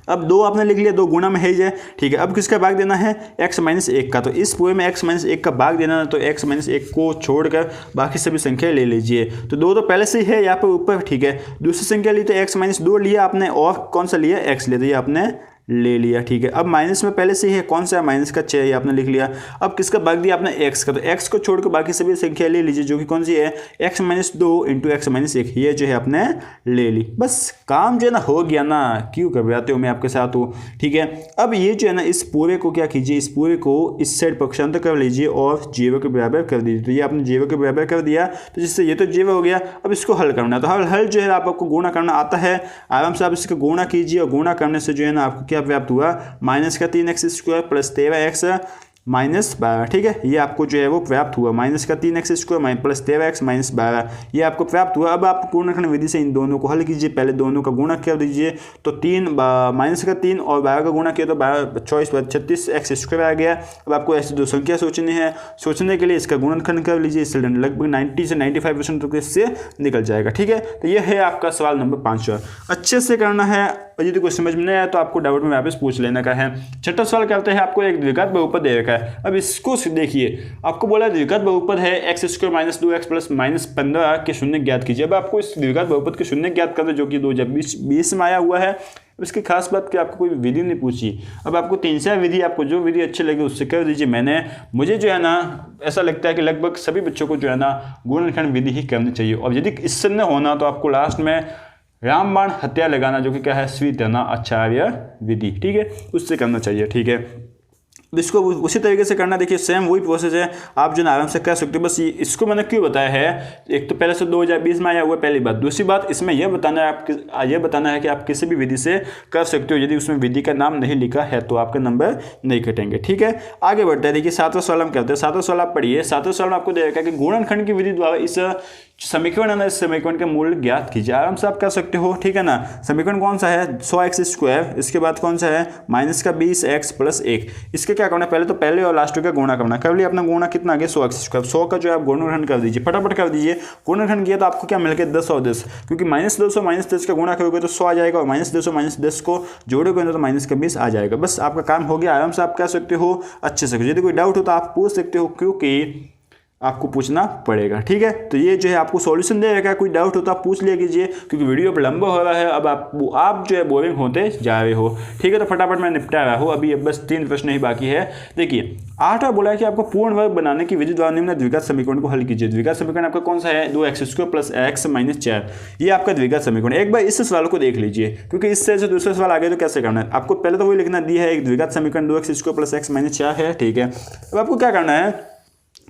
A: अब 2 आपने लिख लिया, 2 गुना में है ही है, ठीक है। अब किसका भाग देना है, x माइनस 1 का, तो इस पूरे में x माइनस 1 का भाग देना है, तो x माइनस 1 को छोड़कर बाकी सभी संख्या ले लीजिए। तो 2 तो पहले से ही है यहाँ पर ऊपर, ठीक है। दूसरी संख्या ली तो x माइनस 2 लिया आपने, और कौन सा लिया, x लिया, तो ये आपने ले लिया, ठीक है। अब माइनस में पहले से ही है, कौन सा है, माइनस का 6, ये आपने लिख लिया। अब किसका भाग दिया आपने, x का, तो x को छोड़कर बाकी सभी संख्या ले लीजिए, जो कि कौन सी है, x minus 2 into x minus 1, ये जो है आपने ले ली। बस काम जो है ना हो गया ना, क्यों घबराते हो, मैं आपके साथ हूँ, ठीक है। अब ये जो है ना, इस पूरे को क्या कीजिए, इस पूरे को इस साइड पक्षांतर कर लीजिए और 0 के बराबर कर दीजिए। तो ये आपने 0 के बराबर कर दिया, तो जिससे ये तो 0 हो गया। अब इसको हल करना है, तो हल जो है आपको गुणा करना आता है, आराम से आप इसका गुणा कीजिए, और गुणा करने से जो है ना आपको क्या प्राप्त हुआ, माइनस का 3x square plus 13x minus 12, ठीक है। ये आपको जो है वो प्राप्त हुआ, माइनस का 3x square plus 13x minus 12, ये आपको प्राप्त हुआ। अब आप गुणनखंड विधि से इन दोनों को हल कीजिए, पहले दोनों का गुणा कर दीजिए, तो 3 माइनस का 3 और 12 का गुणा किया तो 24 36x स्क्वायर आ गया। अब आपको ऐसी दो संख्या सोचनी है, सोचने के लिए इसका गुणनखंड कर लीजिए, इससे लगभग 90 से 95% तो इससे निकल जाएगा, ठीक है। तो ये है आपका सवाल नंबर 5। अच्छे से करना है, और यदि कुछ समझ में नहीं आया तो आपको डाउट में वापस पूछ लेने का है। छठा सवाल करते हैं, आपको एक द्विघात बहुपद दे रखा है। अब इसको देखिए, आपको बोला द्विघात बहुपद है x square minus 2x plus minus 15 के शून्य ज्ञात कीजिए। अब आपको इस द्विघात बहुपद के शून्य ज्ञात करना, जो कि 2020 में आया हुआ है। अब इसकी खास बात कि आपको कोई विधि नहीं पूछी। अब आपको 3 विधि, आपको जो विधि अच्छी लगे उससे कर दीजिए। मुझे जो है ना ऐसा लगता है कि लगभग सभी बच्चों को जो है ना गुणनखंड विधि ही करनी चाहिए। और यदि इससे न होना तो आपको लास्ट में रामबाण हत्या लगाना, जो कि क्या है, स्वीतना आचार्य विधि, ठीक है, उससे करना चाहिए, ठीक है। इसको उसी तरीके से करना, देखिए सेम वही प्रोसेस है, आप जो है आराम से कर सकते हो। बस इसको मैंने क्यों बताया है, एक तो पहले से 2020 में आया हुआ, पहली बात। दूसरी बात, इसमें यह बताना है कि आप किसी भी विधि से कर सकते हो। यदि उसमें विधि का नाम नहीं लिखा है तो आपके नंबर नहीं कटेंगे, ठीक है। आगे बढ़ते हैं, देखिए 7वां सवाल हम करते हैं। 7वां सवाल आप पढ़िए। 7वें सवाल में आपको दे रखा है कि गुणनखंड की विधि द्वारा इस समीकरण है ना, इस समीकरण के मूल्य ज्ञात कीजिए। आराम से आप कर सकते हो, ठीक है ना। समीकरण कौन सा है, 100x स्क्वायर, इसके बाद कौन सा है, माइनस का 20x प्लस 1। इसके क्या करना है, पहले और लास्ट का गुणा करना। कर लिया अपना गुणा, कितना आ गया, 100x स्क्वायर। 100 का जो है आप गुणनखंड कर दीजिए, फटाफट कर दीजिए। गुणनखंड किया तो आपको क्या मिल गया, 10 और 10, क्योंकि -200 -10 का गुणा करोगे तो 100 आ जाएगा, और -200 -10 को जोड़ोगे तो माइनस का 20 आ जाएगा। बस आपका काम हो गया, आराम से आप कर सकते हो, अच्छे से। यदि कोई डाउट हो तो आप पूछ सकते हो, क्योंकि आपको पूछना पड़ेगा, ठीक है। तो ये जो है आपको सॉल्यूशन दे रखा है, कोई डाउट हो तो आप पूछ लिया कीजिए, क्योंकि वीडियो पर लंबा हो रहा है। अब आप जो है बोरिंग होते जा रहे हो, ठीक है। तो फटाफट मैं निपटा रहा हूँ, अभी बस 3 प्रश्न ही बाकी है। देखिए 8वां बोला है कि आपको पूर्ण वर्ग बनाने की विधि द्वारा निम्न द्विघात समीकरण को हल कीजिए। द्विघात समीकरण आपका कौन सा है, 2x square plus x minus 4, ये आपका द्विघात समीकरण। एक बार इस सवाल को देख लीजिए, क्योंकि इससे जो दूसरा सवाल आगे तो कैसे करना है, आपको पहले तो वही लिखना दिया है, एक द्विघात समीकरण 2x square plus x minus 4 है, ठीक है। अब आपको क्या करना है,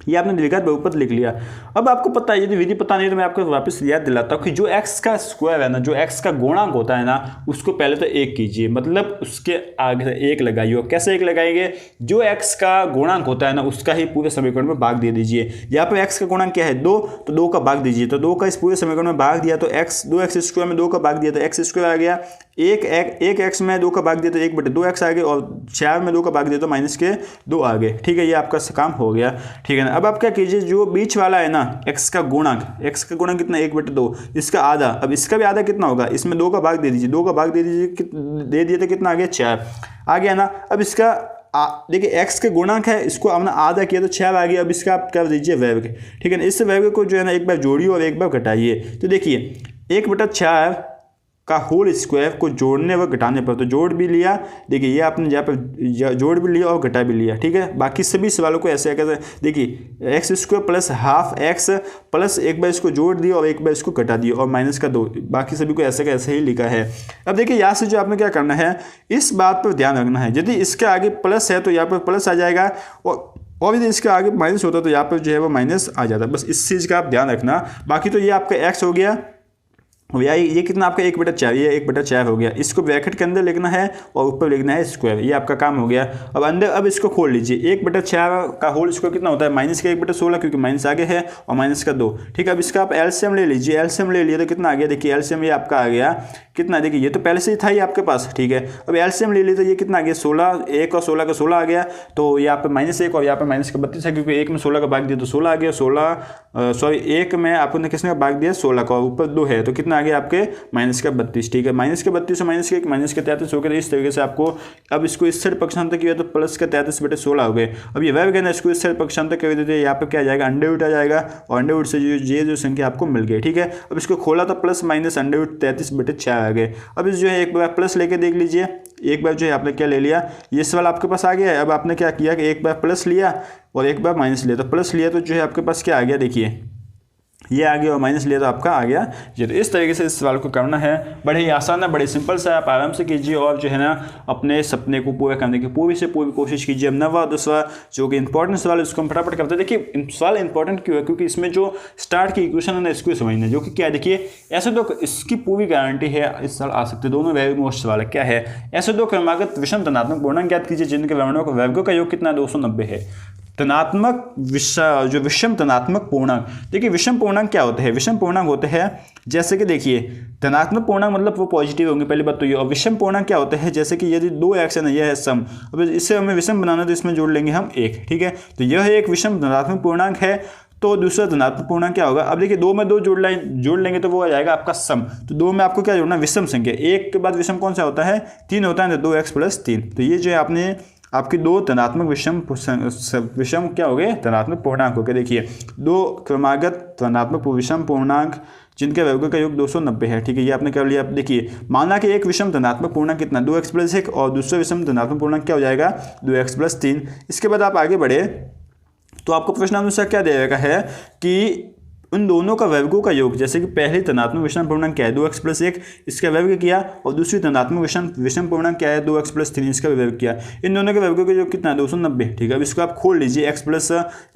A: ये आपने द्विघात बहुपद लिख लिया। अब आपको पता है, यदि विधि पता नहीं तो मैं आपको वापस याद दिलाता हूँ कि जो x का स्क्वायर है ना, जो x का गुणांक होता है ना, उसको पहले तो 1 कीजिए, मतलब उसके आगे से 1 लगाइए। कैसे 1 लगाएंगे? जो x का गुणांक होता है ना, उसका ही पूरे समीकरण में भाग दे दीजिए। यहाँ पे x का गुणांक क्या है? 2, तो 2 का भाग दीजिए। तो 2 का इस पूरे समीकरण में भाग दिया तो x स्क्वायर में 2 का भाग दिया तो x स्क्वायर आ गया। 1x में 2 का भाग दिया तो 1/2x आ गया, और 4 में 2 का भाग दिया तो -2 आ गए। ठीक है, ये आपका काम हो गया। ठीक है ना। अब आप क्या कीजिए, जो बीच वाला है ना x का गुणांक कितना 1/2, इसका आधा। अब इसका भी आधा कितना होगा? इसमें 2 का भाग दे दीजिए, 2 का भाग दे दिए तो कितना आ गया? 4 आ गया ना। अब इसका देखिए x के गुणांक है, इसको हमने आधा किया तो 6 आ गया। अब इसका आप कर दीजिए वर्ग। ठीक है ना। इस वर्ग को जो है ना एक बार जोड़िए और एक बार घटाइए। तो देखिए 1/4 का होल स्क्वायर को जोड़ने व घटाने पर, तो जोड़ भी लिया, देखिए ये आपने यहाँ पर जोड़ भी लिया और घटा भी लिया। ठीक है, बाकी सभी सवालों को ऐसे कैसे, देखिए x square plus half x plus एक बार इसको जोड़ दिया और एक बार इसको घटा दिया और -2, बाकी सभी को ऐसे का ऐसे ही लिखा है। अब देखिए यहाँ से जो आपने क्या करना है, इस बात पर ध्यान रखना है, यदि इसके आगे प्लस है तो यहाँ पर प्लस आ जाएगा, और यदि इसके आगे माइनस होता तो यहाँ पर जो है वो माइनस आ जाता। बस इस चीज़ का आप ध्यान रखना। बाकी तो ये आपका x हो गया, भैया ये कितना आपका 1/4, ये 1/4 हो गया। इसको ब्रैकेट के अंदर लिखना है और ऊपर लिखना है स्क्वायर, ये आपका काम हो गया। अब अंदर, अब इसको खोल लीजिए। 1/4 का होल स्क्वायर कितना होता है? -1/16, क्योंकि माइनस आगे है, और -2। ठीक है, अब इसका आप एलसीएम ले लीजिए। एलसीएम ले लिया तो कितना आ गया? देखिए एलसीएम ये आपका आ गया कितना, देखिए ये तो पहले से ही था ही आपके पास। ठीक है, अब एलसीएम ले लिया तो ये कितना आ गया? 16, 1 और 16 का 16 आ गया। तो यहाँ पे -1 और यहाँ पे -32 है, क्योंकि 1 में 16 का भाग दिया तो 16 आ गया। 1 में आपने किसने का भाग दिया? 16 का, और ऊपर 2 है तो कितना आ गया आपके? -32। ठीक है, -32 और -1 हो गया। इस तरीके से आपको, अब इसको इस साइड पक्षांतर किया तो +33/16 हो गए। अब ये वर्ग है ना, इसको इस साइड पक्षांतर कर देते हैं, यहाँ पे क्या आ जाएगा? अंडरवुड आ जाएगा, और अंडरवुड से जो संख्या आपको मिल गई। ठीक है, अब इसको खोला तो +-√33/4 आ गए। अब इस जो है एक बार प्लस लेके देख लीजिए। एक बार जो है आपने क्या ले लिया, ये सवाल आपके पास आ गया है। अब आपने क्या किया कि एक बार प्लस लिया और एक बार माइनस लिया। तो प्लस लिया तो जो है आपके पास क्या आ गया? देखिए ये आ गया, और माइनस लिया तो आपका आ गया ये। तो इस तरीके से इस सवाल को करना है। बड़े ही आसान है, बड़े सिंपल सा, आप आराम से कीजिए और जो है ना अपने सपने को पूरा करने की पूरी से पूरी कोशिश कीजिए। अब 9वां 10वां जो कि इंपॉर्टेंट सवाल है उसको हम फटाफट करते हैं। देखिए सवाल इंपॉर्टेंट क्यों है? क्योंकि इसमें जो स्टार्ट की इक्वेशन है ना, इसको समझना है, जो कि क्या है। देखिए ऐसे दो, इसकी पूरी गारंटी है इस साल आ सकते, दोनों वेरी मोस्ट सवाल है। क्या है? ऐसे दो क्रमागत विषम धनात्मक पूर्णांक ज्ञात कीजिए जिनके वर्गों का योग कितना? 290 है। धनात्मक जो विषम धनात्मक पूर्णांक, देखिए विषम पूर्णांक क्या होते हैं? विषम पूर्णांक होते हैं जैसे कि देखिए धनात्मक पूर्णांक मतलब वो पॉजिटिव होंगे, पहली बात तो ये। और विषम पूर्णांक क्या होते हैं? जैसे कि यदि 2x है ना, यह है सम, अब इससे हमें विषम बनाना तो इसमें जोड़ लेंगे हम 1। ठीक है, तो यह एक विषम धनात्मक पूर्णांक है। तो दूसरा धनात्मक पूर्णांक क्या होगा? अब देखिए 2 में 2 जोड़ लेंगे तो वो आ जाएगा आपका सम। तो 2 में आपको क्या जोड़ना? विषम संख्या। 1 के बाद विषम कौन सा होता है? 3 होता है, तो 2x + 3। तो ये जो है आपने आपकी 2 धनात्मक विषम क्या हो गए? धनात्मक पूर्णांक हो गए। देखिए 2 क्रमागत धनात्मक विषम पूर्णांक जिनके वर्गों का योग 290 है। ठीक है, ये आपने कर लिया। अब देखिए माना कि एक विषम धनात्मक पूर्णांक कितना? 2x + 1, और दूसरा विषम धनात्मक पूर्णांक क्या हो जाएगा? 2x + 3। इसके बाद आप आगे बढ़े तो आपको प्रश्नानुसार क्या दिया गया है कि उन दोनों का वर्गों का योग, जैसे कि पहले धनात्मक विषम पूर्णांक क्या है? 2x + 1, इसका वर्ग किया, और दूसरी धनात्मक विषम पूर्णांक क्या है? 2x + 3, इसका वर्ग किया। इन दोनों के वर्गों का योग कितना? 290। ठीक है, अब इसको आप खोल लीजिए। x +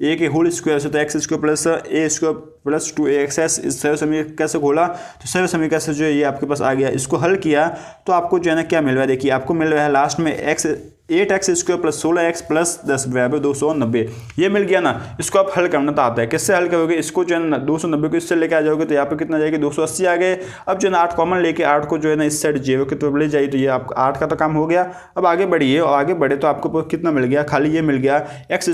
A: a के होल स्क्वायर से, तो x² + a² + 2axs, इस सर्व समीकरण कैसे खोला? तो सर्व समीकरण से जो है ये आपके पास आ गया। इसको हल किया तो आपको जो है ना क्या मिल रहा है? देखिए आपको मिल रहा है लास्ट में 8x² + 16x + 10 = 290। ये मिल गया ना। इसको आप हल करना तो आता है। किससे हल करोगे? इसको जो है ना 290 को इससे लेके आ जाओगे तो यहाँ पे कितना जाएगा? 280 आ गए। अब जो है ना 8 कॉमन लेके 8 को जो है ना इस साइड 0 की तरफ ले जाइए, तो ये आपका 8 का तो काम हो गया। अब आगे बढ़िए, और आगे बढ़े तो आपको कितना मिल गया? खाली ये मिल गया x²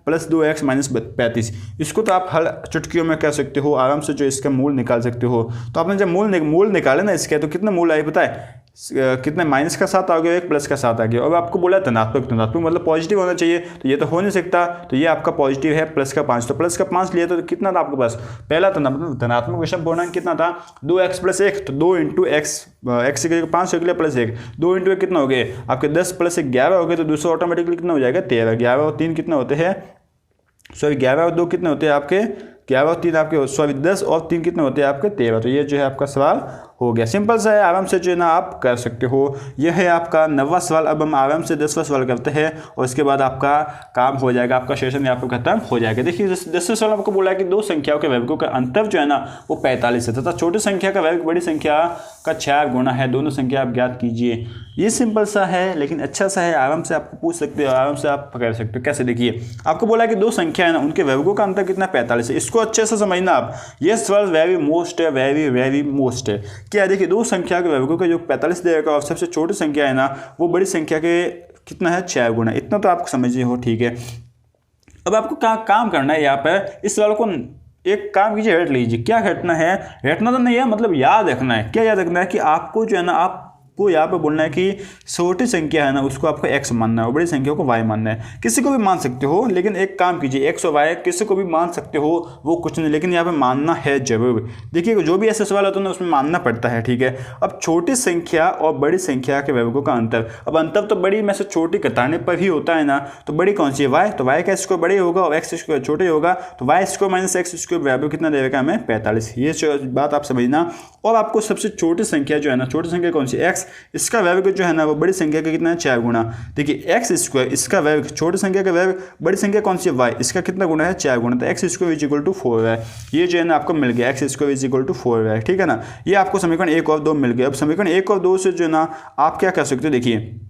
A: + 2x - 35। इसको तो आप हल चुटकियों में कह सकते हो, आराम से जो इसका मूल निकाल सकते हो। तो आपने जब मूल निकाले ना इसके, तो कितना मूल आए पता है? कितने? माइनस का 7 आ गया, एक प्लस का 7 आ गया। अब आपको बोला धनात्मक मतलब पॉजिटिव होना चाहिए, तो ये तो हो नहीं सकता। तो ये आपका पॉजिटिव है, प्लस का 5। तो प्लस का 5 लिया तो कितना था आपके पास? पहला धनात्मक विषम पूर्णांक कितना था? 2x + 1, तो 2 × x के 5 हो गया +1, 2 × 1 कितना हो गए आपके? 10 + 1 11 हो गए। तो दूसरा ऑटोमेटिकली कितना हो जाएगा? 13। 11 और 3 कितना होते हैं? 11 और 2 कितने होते हैं आपके? 11 और 3 आपके 10 और 3 कितने होते हैं आपके? 13। तो ये जो है आपका सवाल हो गया। सिंपल सा है, आराम से जो है ना आप कर सकते हो। यह है आपका 9वां सवाल। अब हम आराम से 10वां सवाल करते हैं और इसके बाद आपका काम हो जाएगा, आपका सेशन यहाँ पर खत्म हो जाएगा। देखिए 10वां सवाल आपको बोला है कि दो संख्याओं के वर्गों का अंतर जो है ना वो 45 है तथा छोटी संख्या का वर्ग बड़ी संख्या का 4 गुना है। दोनों संख्या आप ज्ञात कीजिए। ये सिंपल सा है लेकिन अच्छा सा है, आराम से आपको पूछ सकते हो, आराम से आप कर सकते हो। कैसे? देखिए आपको बोला है कि दो संख्या है ना उनके वर्गों का अंतर कितना 45 है। इसको अच्छे से समझना आप। ये सवाल वेरी मोस्ट है, वेरी वेरी मोस्ट है। क्या देखिए दो संख्या के वर्गों का जो 45 देगा और सबसे छोटी संख्या है ना वो बड़ी संख्या के कितना है 4 गुना। इतना तो आपको समझिए हो, ठीक है। अब आपको क्या काम करना है यहाँ पर, इस सवाल को एक काम कीजिए, रट लीजिए। क्या रटना है? रटना तो नहीं है, मतलब याद रखना है। क्या याद रखना है कि आपको जो है ना आपको यहाँ पे बोलना है कि छोटी संख्या है ना उसको आपको x मानना है और बड़ी संख्या को y मानना है। किसी को भी मान सकते हो लेकिन एक काम कीजिए, x और y किसी को भी मान सकते हो, वो कुछ नहीं, लेकिन यहाँ पे मानना है जरूर। देखिए जो भी ऐसे सवाल होता है ना उसमें मानना पड़ता है, ठीक है। अब छोटी संख्या और बड़ी संख्या के वर्गों का अंतर, अब अंतर तो बड़ी में से छोटी घटाने पर ही होता है ना। तो बड़ी कौन सी है? y। तो y का स्क्वायर बड़े होगा और x स्क्वायर छोटे होगा। तो y square minus x square बराबर कितना देगा हमें? 45। ये बात आप समझना। और आपको सबसे छोटी संख्या जो है ना, छोटी संख्या कौन सी? x। इसका वर्ग जो है ना वो बड़ी संख्या का कितना है? 4 गुना। देखिए x स्क्वायर, इसका वर्ग छोटी संख्या का वर्ग, बड़ी संख्या कौन सी है? y। इसका कितना गुना है? 4 गुना। तो x square is equal to 4 है। ये जो है ना आपको मिल गया, x square is equal to 4 है, ठीक है ना। ये आपको समीकरण 1 और 2 मिल गया। अब समीकरण 1 और 2 से जो है ना आप क्या कर सकते हो? देखिए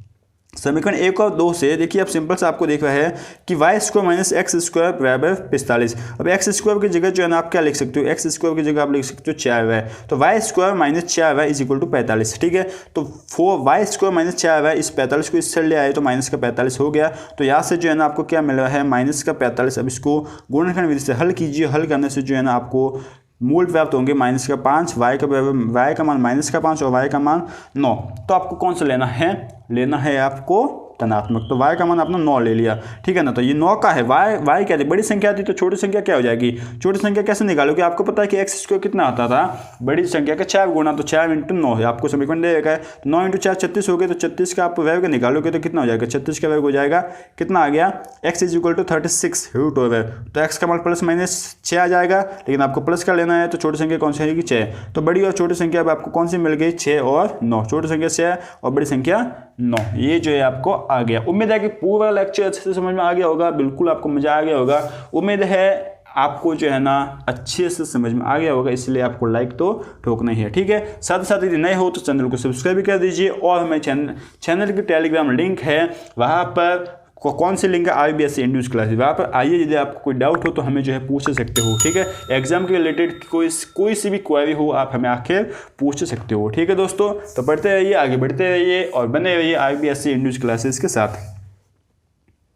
A: समीकरण 1 और 2 से देखिए अब सिंपल से आपको देख रहा है कि Y square minus X square बराबर 45। अब एक्स स्क्वायर की जगह जो है ना आप क्या लिख सकते हो? एक्स स्क्वायर की जगह आप लिख सकते हो 4y। तो Y square minus 4y is equal to 45, ठीक है। तो 4y स्क्वायर माइनस 4y, इस 45 को इससे ले आए तो माइनस का 45 हो गया। तो यहाँ से जो है ना आपको क्या मिल रहा है? माइनस का 45। अब इसको गुणनखंड विधि से हल कीजिए। हल करने से जो है ना आपको मूल प्राप्त होंगे माइनस का 5, y का मान माइनस का 5 और y का मान 9। तो आपको कौन सा लेना है? लेना है आपको धनात्मक। तो y का मान आपने 9 ले लिया, ठीक है ना। तो ये 9 का है। y क्या थी? बड़ी संख्या थी, तो छोटी संख्या क्या हो जाएगी? छोटी संख्या कैसे निकालोगे? आपको पता है कि x स्क्वायर कितना आता था? बड़ी संख्या का 4 गुना। तो 4 × 9 है, आपको समीकरण दे रखा है। 9 × 4 36 हो गए। तो 36 का आप वर्ग निकालोगे तो कितना हो जाएगा? 36 का वर्ग हो जाएगा कितना आ गया? x is equal to 36 root over. तो x का मान प्लस माइनस 6 आ जाएगा, लेकिन आपको प्लस का लेना है। तो छोटी संख्या कौन सी आएगी? 6। तो बड़ी और छोटी संख्या आपको कौन सी मिल गई? 6 और 9। छोटी संख्या 6 और बड़ी संख्या 9। ये जो है आपको आ गया। उम्मीद है कि पूरा लेक्चर अच्छे से समझ में आ गया होगा। बिल्कुल आपको मजा आ गया होगा। उम्मीद है आपको जो है ना अच्छे से समझ में आ गया होगा, इसलिए आपको लाइक तो ठोकना ही है, ठीक है। साथ ही साथ यदि नए हो तो चैनल को सब्सक्राइब भी कर दीजिए। और हमारे चैनल की टेलीग्राम लिंक है, वहाँ पर कौन सी लिंक है? IBSC induce classes. वहाँ पर आइए, यदि आपको कोई डाउट हो तो हमें जो है पूछ सकते हो, ठीक है। एग्जाम के रिलेटेड कोई सी भी क्वेरी हो आप हमें आखिर पूछ सकते हो, ठीक है दोस्तों। तो पढ़ते रहिए, आगे बढ़ते रहिए और बने रहिए IBSC इंड्यूस क्लासेस के साथ।